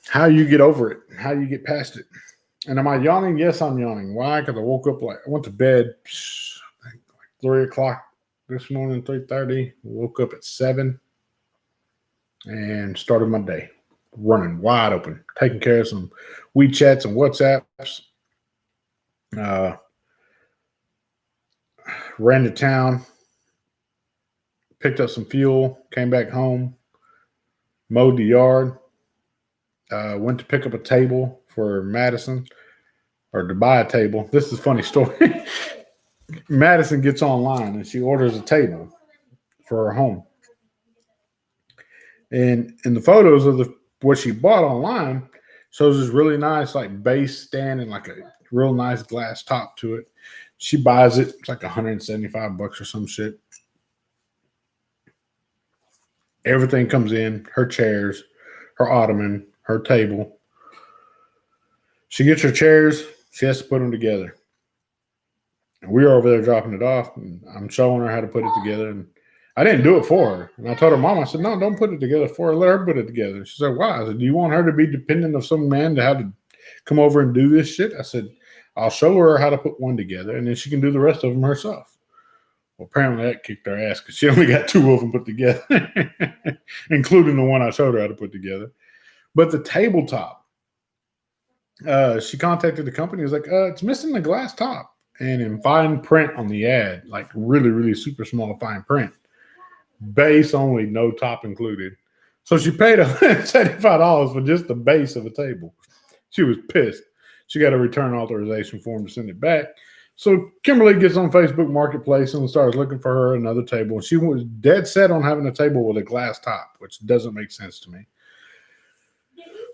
How you get over it, how you get past it. And am I yawning? Yes, I'm yawning. Why? Because I woke up I went to bed like 3 o'clock this morning, 3:30. Woke up at 7 and started my day running wide open, taking care of some WeChats and WhatsApps. Ran to town, picked up some fuel, came back home, mowed the yard, went to pick up a table for Madison, or to buy a table. This is a funny story. Madison gets online and she orders a table for her home. And in the photos of what she bought online shows this really nice like base stand and like a real nice glass top to it. She buys it. It's like $175 or some shit. Everything comes in, her chairs, her ottoman, her table. She gets her chairs. She has to put them together. And we were over there dropping it off, and I'm showing her how to put it together. And I didn't do it for her. And I told her mom, I said, no, don't put it together for her. Let her put it together. She said, why? I said, do you want her to be dependent of some man to have to come over and do this shit? I said, I'll show her how to put one together, and then she can do the rest of them herself. Well, apparently that kicked her ass because she only got 2 of them put together, including the one I showed her how to put together. But the tabletop, she contacted the company. It was like, it's missing the glass top. And in fine print on the ad, like really, really super small fine print, base only, no top included. So she paid $175 for just the base of a table. She was pissed. She got a return authorization form to send it back. So Kimberly gets on Facebook Marketplace and starts looking for her another table. And she was dead set on having a table with a glass top, which doesn't make sense to me.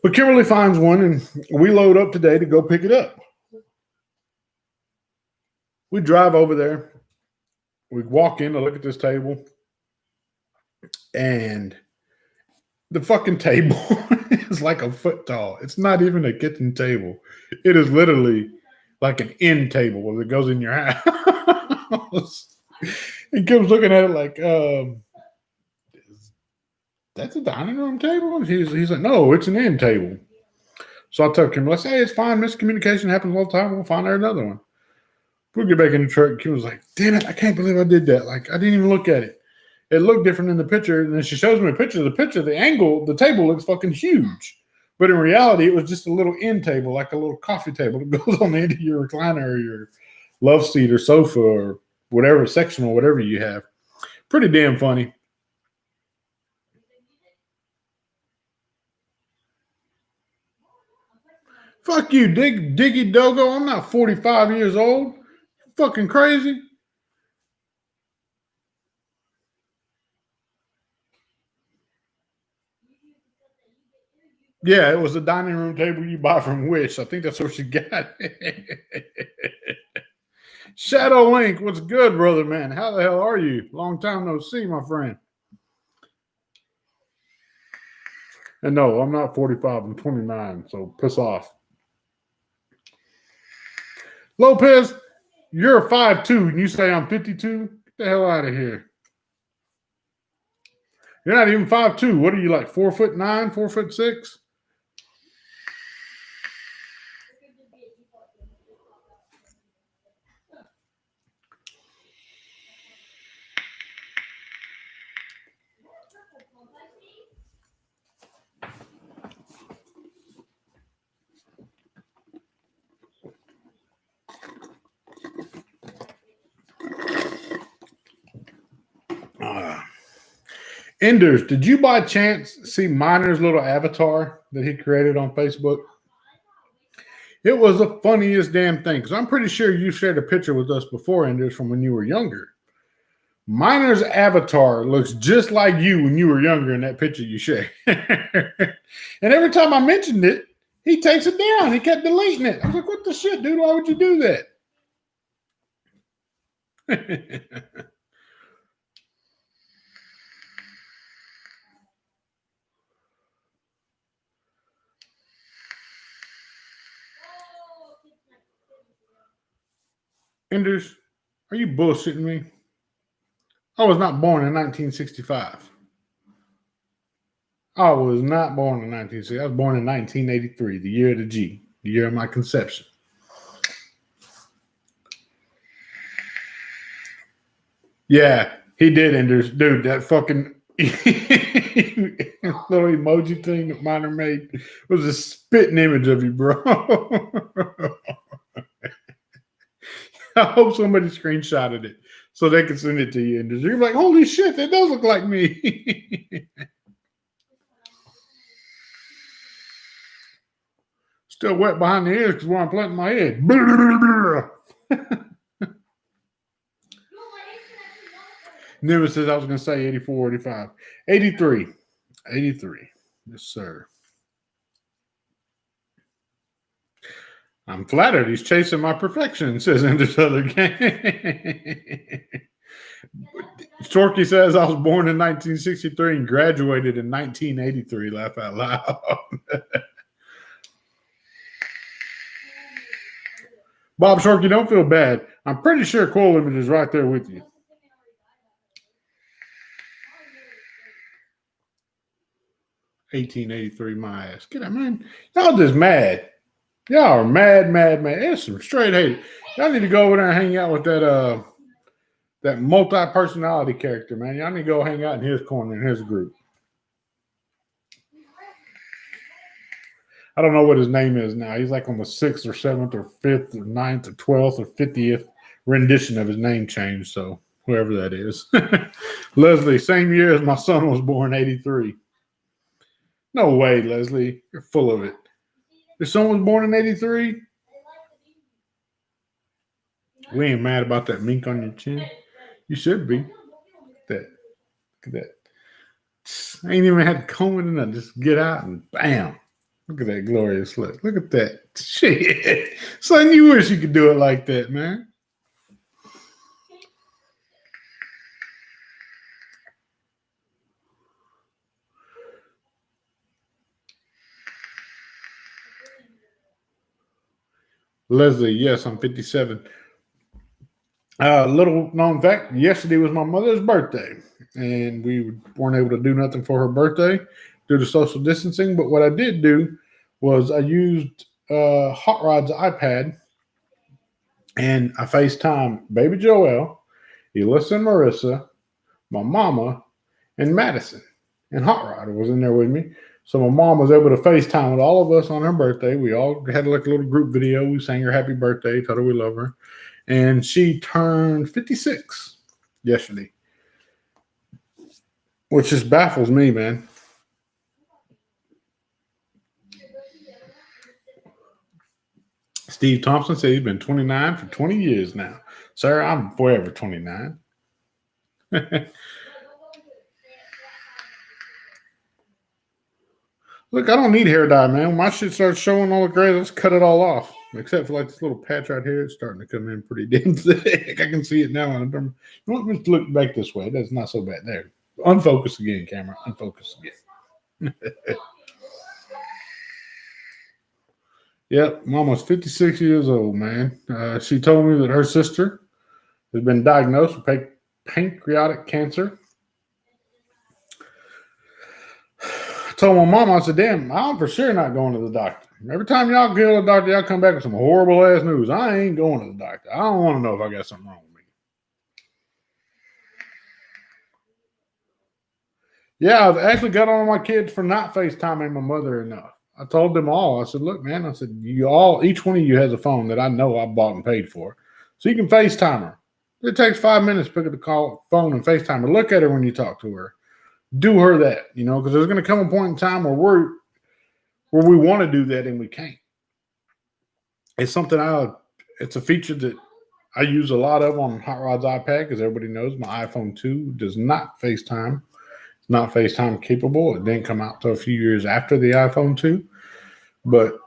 But Kimberly finds one, and we load up today to go pick it up. We drive over there. We walk in to look at this table. And the fucking table is like a foot tall. It's not even a kitchen table. It is literally like an end table that goes in your house. And Kim's looking at it like, that's a dining room table? He's like, no, it's an end table. So I tell Kim, let's say, hey, it's fine. Miscommunication happens all the time. We'll find her another one. We'll get back in the truck. Kim was like, damn it, I can't believe I did that. Like, I didn't even look at it. It looked different in the picture. And then she shows me a picture. The angle, the table looks fucking huge. But in reality, it was just a little end table, like a little coffee table that goes on the end of your recliner or your love seat or sofa or whatever, sectional, whatever you have. Pretty damn funny. Fuck you, Diggy Dogo. I'm not 45 years old. Fucking crazy. Yeah, it was a dining room table you buy from Wish. I think that's where she got it. Shadow Link, what's good, brother, man? How the hell are you? Long time no see, my friend. And no, I'm not 45. I'm 29, so piss off. Lopez, you're 5'2", and you say I'm 52? Get the hell out of here. You're not even 5'2". What are you, like 4'9", 4'6"? Enders, did you by chance see Miner's little avatar that he created on Facebook? It was the funniest damn thing because I'm pretty sure you shared a picture with us before, Enders, from when you were younger. Miner's avatar looks just like you when you were younger in that picture you shared. And every time I mentioned it, he takes it down. He kept deleting it. I was like, what the shit, dude? Why would you do that? Enders, are you bullshitting me? I was not born in 1965. I was not born in 1960. I was born in 1983, the year of the G, the year of my conception. Yeah, he did, Enders. Dude, that fucking little emoji thing that Miner made was a spitting image of you, bro. I hope somebody screenshotted it so they can send it to you. And you're like, holy shit, that does look like me. Still wet behind the ears because where I'm planting my head. Nemesis, I was going to say 84, 85. 83. 83. Yes, sir. I'm flattered he's chasing my perfection, says Enders Other Gang. Storky says I was born in 1963 and graduated in 1983. Laugh out loud. Bob Shorky, don't feel bad. I'm pretty sure Coil Image is right there with you. $18.83, my ass. Get out, man. Y'all just mad. Y'all are mad. It's some straight hate. Y'all need to go over there and hang out with that multi-personality character, man. Y'all need to go hang out in his corner, in his group. I don't know what his name is now. He's like on the 6th or 7th or 5th or 9th or 12th or 50th rendition of his name change. So whoever that is. Leslie, same year as my son was born, 83. No way, Leslie. You're full of it. Your son was born in 83? We ain't mad about that mink on your chin. You should be. Look at that. I ain't even had to comb it enough. Just get out and bam. Look at that glorious look. Look at that. Shit. Son, you wish you could do it like that, man. Leslie, yes, I'm 57. Little known fact, yesterday was my mother's birthday, and we weren't able to do nothing for her birthday due to social distancing. But what I did do was I used Hot Rod's iPad, and I FaceTime baby Joelle, Elissa and Marissa, my mama, and Madison. And Hot Rod was in there with me. So my mom was able to FaceTime with all of us on her birthday. We all had like a little group video. We sang her happy birthday, told her we love her. And she turned 56 yesterday, which just baffles me, man. Steve Thompson said he's been 29 for 20 years now. Sir, I'm forever 29. Look, I don't need hair dye, man. When my shit starts showing all the gray, let's cut it all off. Except for like this little patch right here. It's starting to come in pretty damn thick. I can see it now. Let's look back this way. That's not so bad. There. Unfocus again, camera. Unfocus again. Yep, Mama's 56 years old, man. She told me that her sister has been diagnosed with pancreatic cancer. I told my mom, I said, damn, I'm for sure not going to the doctor. Every time y'all go to the doctor, y'all come back with some horrible ass news. I ain't going to the doctor. I don't want to know if I got something wrong with me. Yeah, I've actually got on my kids for not FaceTiming my mother enough. I told them all. I said, look, man, I said, each one of you has a phone that I know I bought and paid for. So you can FaceTime her. It takes 5 minutes to pick up the phone and FaceTime her. Look at her when you talk to her. do her that, because there's going to come a point in time where we want to do that and we can't. It's something it's a feature that I use a lot of on Hot Rod's iPad because everybody knows my iPhone 2 does not FaceTime. It's not FaceTime capable. It didn't come out till a few years after the iPhone 2. But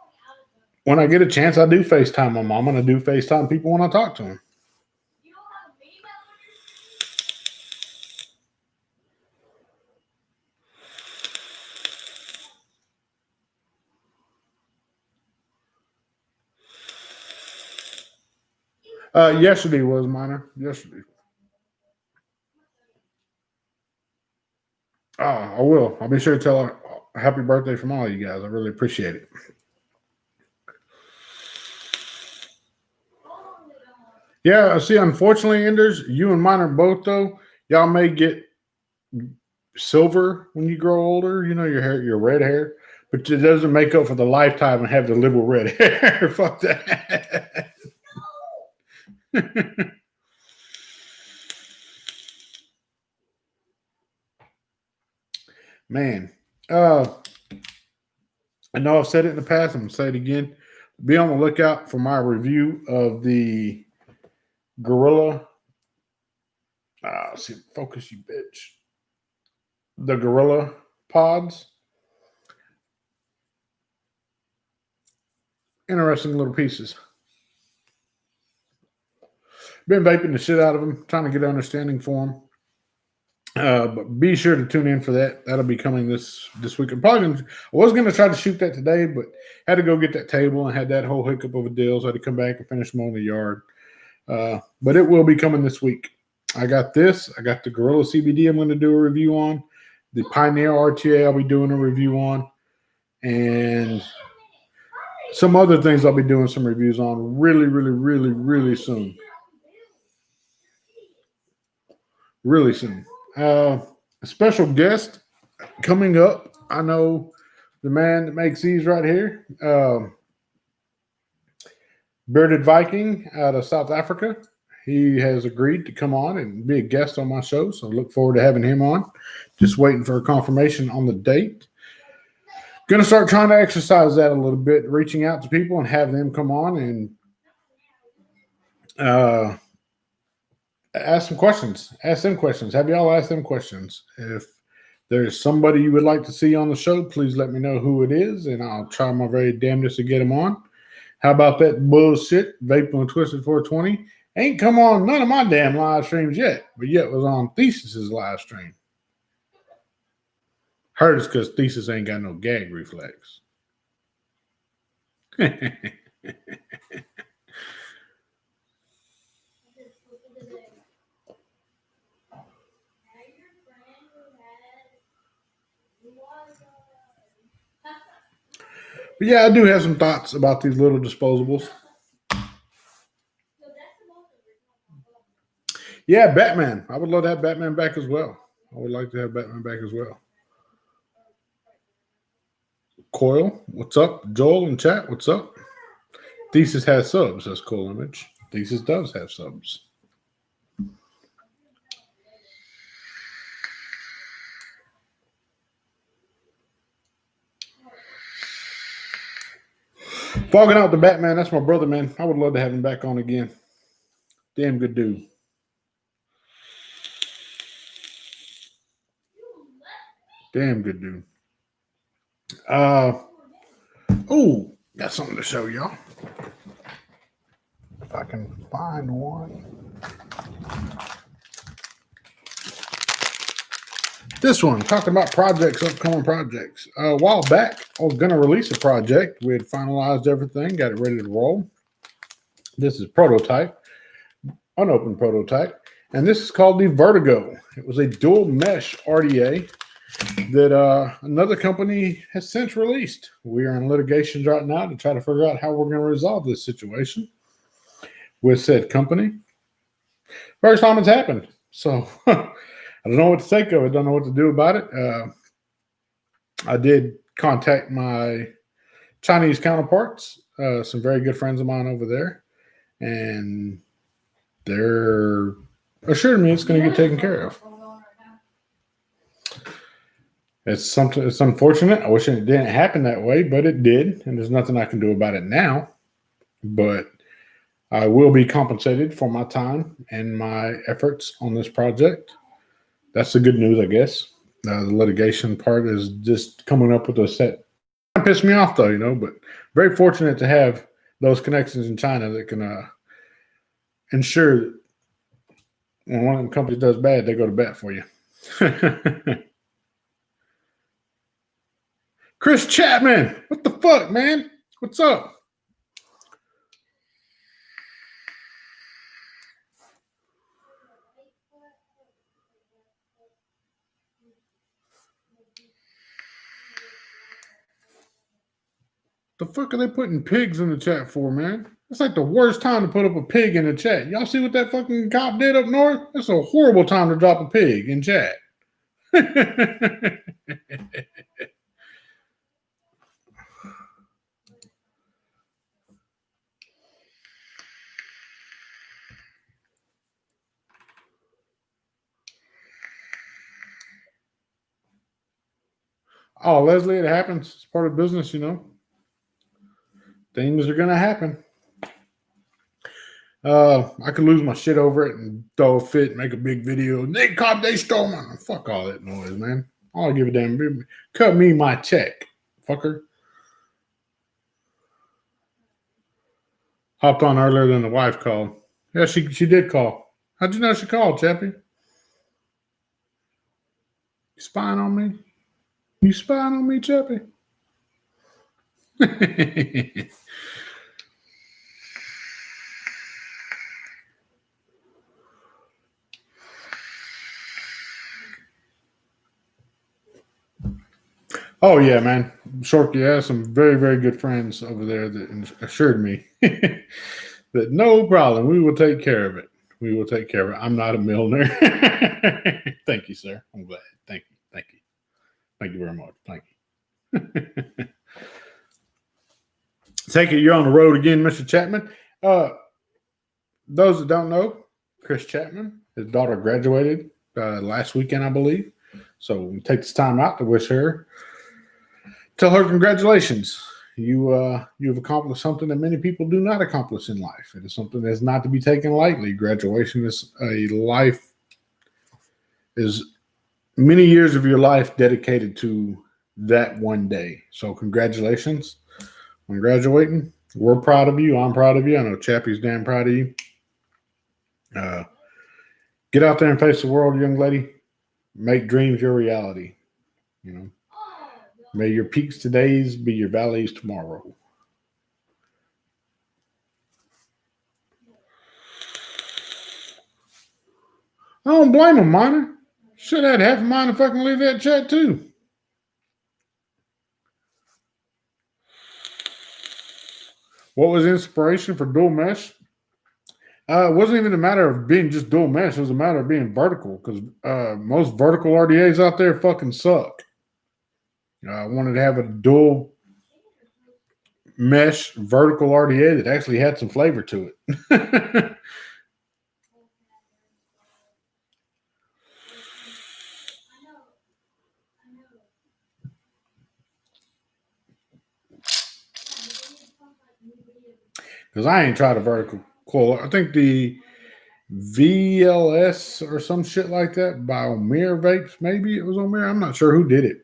when I get a chance, I do FaceTime my mom and I do FaceTime people when I talk to them. Yesterday was minor. Yesterday. I will. I'll be sure to tell her happy birthday from all you guys. I really appreciate it. Yeah, see, unfortunately, Enders, you and mine are both though. Y'all may get silver when you grow older. Your red hair, but it doesn't make up for the lifetime and have to live with red hair. Fuck that. Man, I know I've said it in the past. I'm gonna say it again. Be on the lookout for my review of the Gorilla. See, focus, you bitch. The Gorilla Pods. Interesting little pieces. Been vaping the shit out of them, trying to get an understanding for them. But be sure to tune in for that. That'll be coming this week. I was going to try to shoot that today, but had to go get that table and had that whole hiccup of a deal, so I had to come back and finish mowing the yard. But it will be coming this week. I got this. I got the Gorilla CBD I'm going to do a review on. The Pioneer RTA I'll be doing a review on. And some other things I'll be doing some reviews on really, really, really, really soon. Really soon. A special guest coming up. I know the man that makes these right here. Bearded Viking out of South Africa. He has agreed to come on and be a guest on my show, so look forward to having him on. Just waiting for a confirmation on the date. Going to start trying to exercise that a little bit, reaching out to people and have them come on and ask some questions. Ask them questions. Have y'all ask them questions. If there's somebody you would like to see on the show, please let me know who it is, and I'll try my very damnedest to get them on. How about that bullshit? Vaping with Twisted 420 ain't come on none of my damn live streams yet, but yet was on Thesis's live stream. Heard it's because Thesis ain't got no gag reflex. But yeah, I do have some thoughts about these little disposables. Yeah, Batman. I would love to have Batman back as well. I would like to have Batman back as well. Coil, what's up? Joel in chat, what's up? Thesis has subs. That's cool image. Thesis does have subs. Fogging out the Batman. That's my brother, man. I would love to have him back on again. Damn good dude. Damn good dude. Got something to show y'all. If I can find one. This one, talking about projects, upcoming projects. A while back, I was going to release a project. We had finalized everything, got it ready to roll. This is prototype, unopened prototype, and this is called the Vertigo. It was a dual mesh RDA that another company has since released. We are in litigations right now to try to figure out how we're going to resolve this situation with said company. First time it's happened, so I don't know what to think of it. Don't know what to do about it. I did contact my Chinese counterparts, some very good friends of mine over there, and they're assured me it's going to get taken care of. It's something. It's unfortunate. I wish it didn't happen that way, but it did, and there's nothing I can do about it now. But I will be compensated for my time and my efforts on this project. That's the good news, I guess. The litigation part is just coming up with a set. It pissed me off though, but very fortunate to have those connections in China that can ensure that when one of them companies does bad, they go to bat for you. Chris Chapman, what the fuck, man? What's up? The fuck are they putting pigs in the chat for, man? It's like the worst time to put up a pig in the chat. Y'all see what that fucking cop did up north? That's a horrible time to drop a pig in chat. Oh, Leslie, it happens. It's part of business, Things are gonna happen. I could lose my shit over it and throw a fit, make a big video. They caught, they stole my. Fuck all that noise, man. All I give a damn. Cut me my check, fucker. Hopped on earlier than the wife called. Yeah, she did call. How'd you know she called, Chappie? You spying on me? You spying on me, Chappie? Oh yeah, man. Shorty has some very, very good friends over there that assured me that no problem, we will take care of it. We will take care of it. I'm not a millionaire. Thank you, sir. I'm glad. Thank you. Thank you. Thank you very much. Thank you. Take it. You're on the road again, Mr. Chapman. Those that don't know, Chris Chapman, his daughter graduated last weekend, I believe. So we take this time out to wish her. Tell her congratulations. You've accomplished something that many people do not accomplish in life. It is something that's not to be taken lightly. Graduation is many years of your life dedicated to that one day. So congratulations on graduating. We're proud of you. I'm proud of you. I know Chappie's damn proud of you. Get out there and face the world, young lady. Make dreams your reality. May your peaks todays be your valleys tomorrow. I don't blame him, Miner. Should have had half a mind to fucking leave that chat too. What was inspiration for dual mesh? It wasn't even a matter of being just dual mesh. It was a matter of being vertical because most vertical RDAs out there fucking suck. I wanted to have a dual mesh vertical RDA that actually had some flavor to it. Because I ain't tried a vertical coil. I think the VLS or some shit like that by Omir Vapes. Maybe it was Omir. I'm not sure who did it.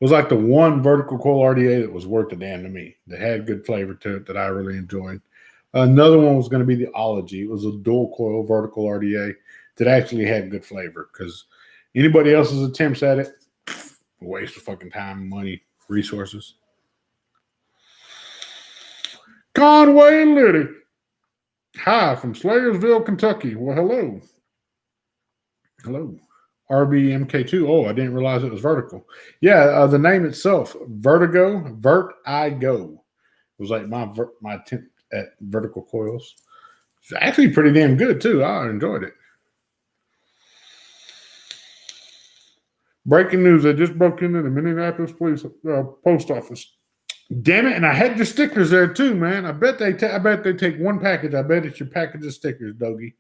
It was like the one vertical coil RDA that was worth a damn to me. That had good flavor to it that I really enjoyed. Another one was going to be the Ology. It was a dual coil vertical RDA that actually had good flavor because anybody else's attempts at it, a waste of fucking time, money, resources. Conway Liddy. Hi, from Slayersville, Kentucky. Well, hello. Hello. RBMK2. Oh, I didn't realize it was vertical. Yeah, the name itself, Vertigo, Vert-I-Go. It was like my attempt at vertical coils. It's actually pretty damn good, too. I enjoyed it. Breaking news. I just broke into the Minneapolis police post office. Damn it! And I had your stickers there too, man. I bet they take one package. I bet it's your package of stickers, Dougie.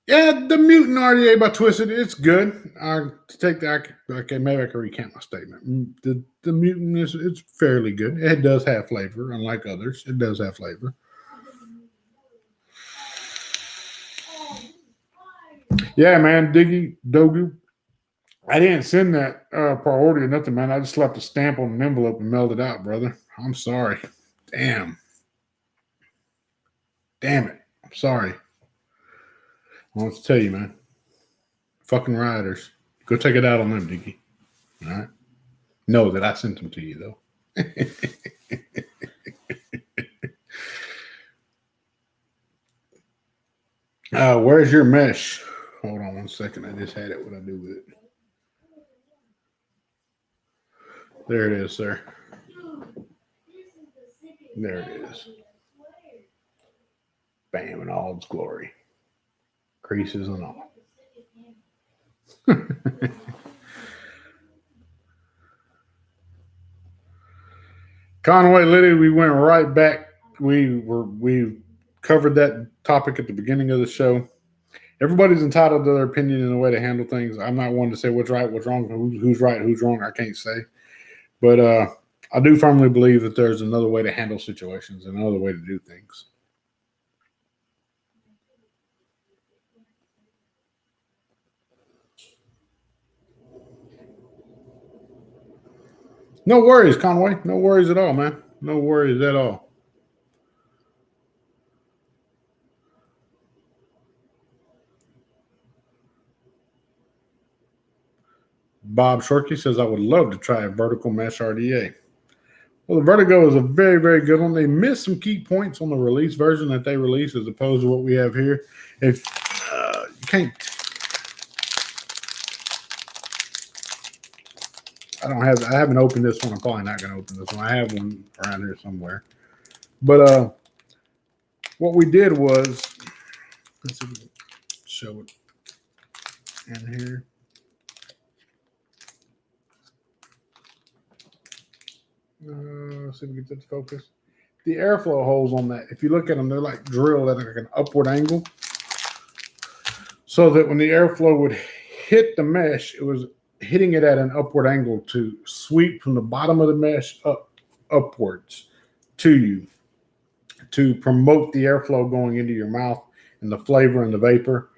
Yeah, the Mutant RDA by Twisted, it's good. Okay, maybe I can recant my statement. The Mutant it's fairly good. It does have flavor, unlike others. It does have flavor. Yeah, man, Diggy Dogu. I didn't send that priority or nothing, man. I just slapped a stamp on an envelope and mailed it out, brother. I'm sorry. Damn it. I'm sorry. I want to tell you, man. Fucking rioters. Go take it out on them, Diggy. All right. Know that I sent them to you, though. Where's your mesh? Hold on 1 second. I just had it. What I do with it? There it is, sir. There it is. Bam, in all its glory. Creases and all. Conway Liddy, we went right back. We covered that topic at the beginning of the show. Everybody's entitled to their opinion and the way to handle things. I'm not one to say what's right, what's wrong, who's right, who's wrong. I can't say. But I do firmly believe that there's another way to handle situations, another way to do things. No worries, Conway. No worries at all, man. No worries at all. Bob Shorkey says, I would love to try a vertical mesh RDA. Well, the Vertigo is a very, very good one. They missed some key points on the release version that they released as opposed to what we have here. If you can't, I haven't opened this one. I'm probably not going to open this one. I have one around here somewhere. But what we did was, let's see if we can show it in here. Let's see if we can get that to focus. The airflow holes on that, if you look at them, they're like drilled at like an upward angle. So that when the airflow would hit the mesh, it was hitting it at an upward angle to sweep from the bottom of the mesh upwards to you to promote the airflow going into your mouth and the flavor and the vapor.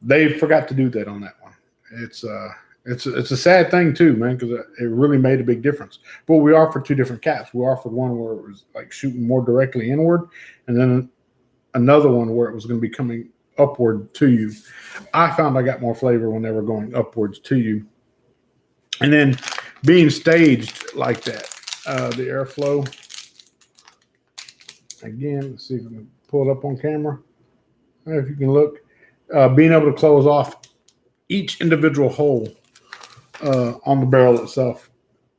They forgot to do that on that one. It's a sad thing too, man, because it really made a big difference. But we offered two different caps. We offered one where it was like shooting more directly inward, and then another one where it was going to be coming upward to you. I found I got more flavor when they were going upwards to you. And then being staged like that, the airflow. Again, let's see if I can pull it up on camera. If you can look, being able to close off each individual hole on the barrel itself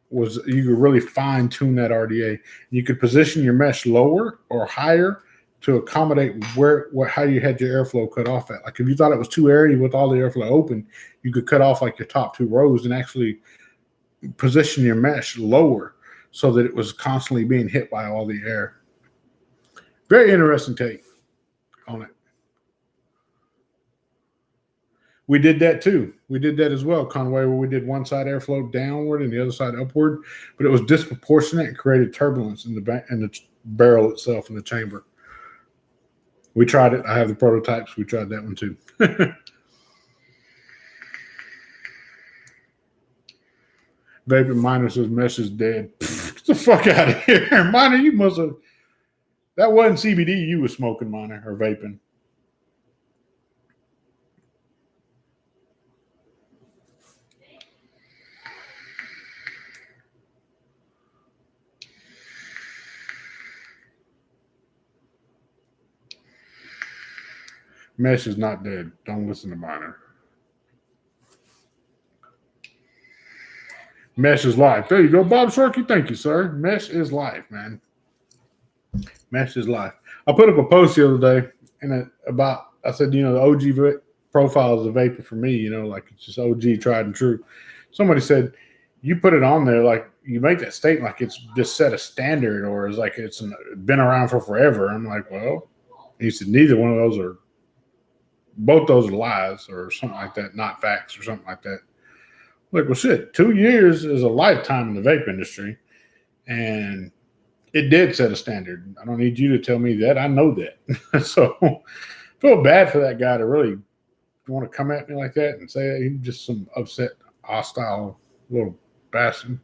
was, you could really fine tune that RDA. You could position your mesh lower or higher to accommodate how you had your airflow cut off at. Like if you thought it was too airy with all the airflow open, you could cut off like your top two rows and actually position your mesh lower so that it was constantly being hit by all the air. Very interesting take on it. We did that too. We did that as well, Conway, where we did one side airflow downward and the other side upward, but it was disproportionate and created turbulence in the barrel itself in the chamber. We tried it. I have the prototypes. We tried that one too. Vaping Miner says mesh is dead. Get the fuck out of here. Miner, you must have. That wasn't CBD you was smoking, Miner, or vaping. Mesh is not dead. Don't listen to Miner. Mesh is life. There you go, Bob Sharkey. Thank you, sir. Mesh is life, man. Mesh is life. I put up a post the other day and I said, the OG profile is a vapor for me, like it's just OG tried and true. Somebody said, you put it on there like you make that statement like it's just set a standard or it's like it's been around for forever. I'm like, well, he said, neither one of those are both those are lies or something like that, not facts or something like that. Like, well, shit, 2 years is a lifetime in the vape industry. And it did set a standard. I don't need you to tell me that. I know that. So I feel bad for that guy to really want to come at me like that and say he's just some upset, hostile little bastard.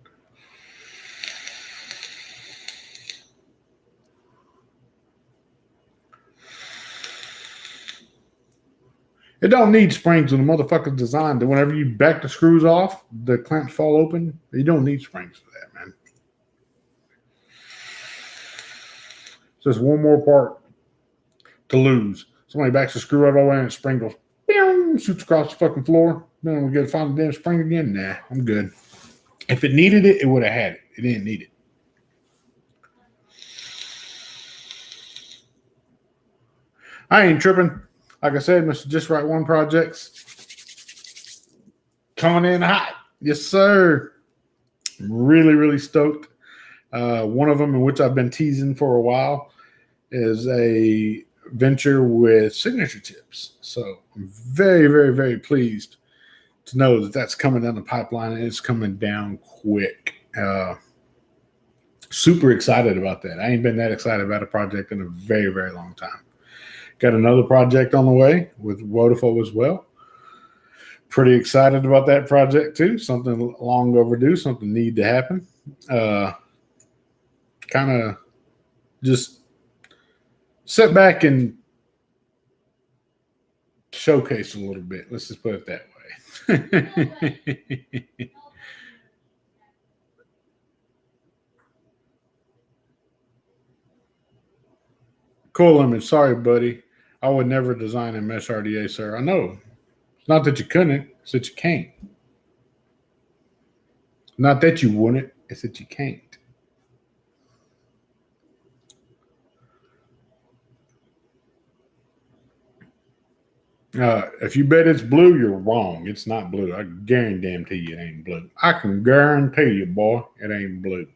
It don't need springs when the motherfucker's designed that whenever you back the screws off, the clamps fall open. You don't need springs for that, man. Just one more part to lose. Somebody backs the screw out of the way and the spring goes, boom, shoots across the fucking floor. Then we got to find the damn spring again. Nah, I'm good. If it needed it, it would have had it. It didn't need it. I ain't tripping. Like I said, Mr. Just Right One projects coming in hot. Yes, sir. I'm really, really stoked. One of them, in which I've been teasing for a while, is a venture with signature tips. So I'm very, very, very pleased to know that that's coming down the pipeline and it's coming down quick. Super excited about that. I ain't been that excited about a project in a very, very long time. Got another project on the way with Wodafone as well. Pretty excited about that project too. Something long overdue, something need to happen. Kind of just sit back and showcase a little bit. Let's just put it that way. Cool image. Sorry, buddy. I would never design a mesh RDA, sir. I know. It's not that you couldn't. It's that you can't. Not that you wouldn't. It's that you can't. If you bet it's blue, you're wrong. It's not blue. I guarantee you it ain't blue. I can guarantee you, boy, it ain't blue.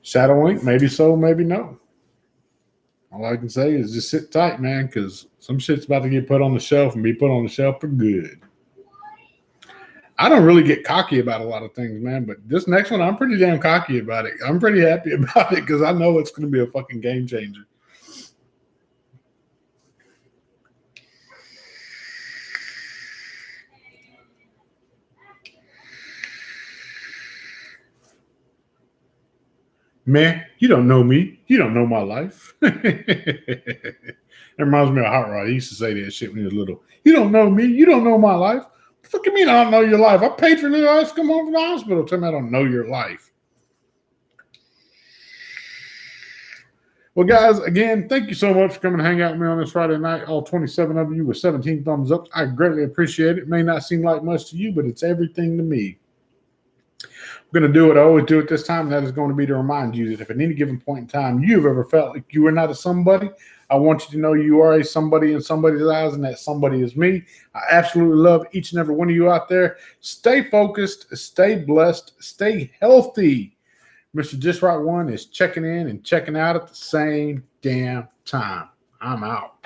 Shadow ink, maybe so, maybe no. All I can say is just sit tight, man, because some shit's about to get put on the shelf and be put on the shelf for good. I don't really get cocky about a lot of things, man, but this next one, I'm pretty damn cocky about it. I'm pretty happy about it because I know it's going to be a fucking game changer. Man, you don't know me. You don't know my life. It reminds me of Hot Rod. He used to say that shit when he was little. You don't know me. You don't know my life. What the fuck you mean I don't know your life? I paid for little ass to come home from the hospital. Tell me I don't know your life. Well, guys, again, thank you so much for coming to hang out with me on this Friday night. All 27 of you with 17 thumbs up. I greatly appreciate it. It may not seem like much to you, but it's everything to me. I'm going to do what I always do at this time, and that is going to be to remind you that if at any given point in time you've ever felt like you were not a somebody, I want you to know you are a somebody in somebody's eyes, and that somebody is me. I absolutely love each and every one of you out there. Stay focused, stay blessed, stay healthy. Mr. Just Right One is checking in and checking out at the same damn time. I'm out.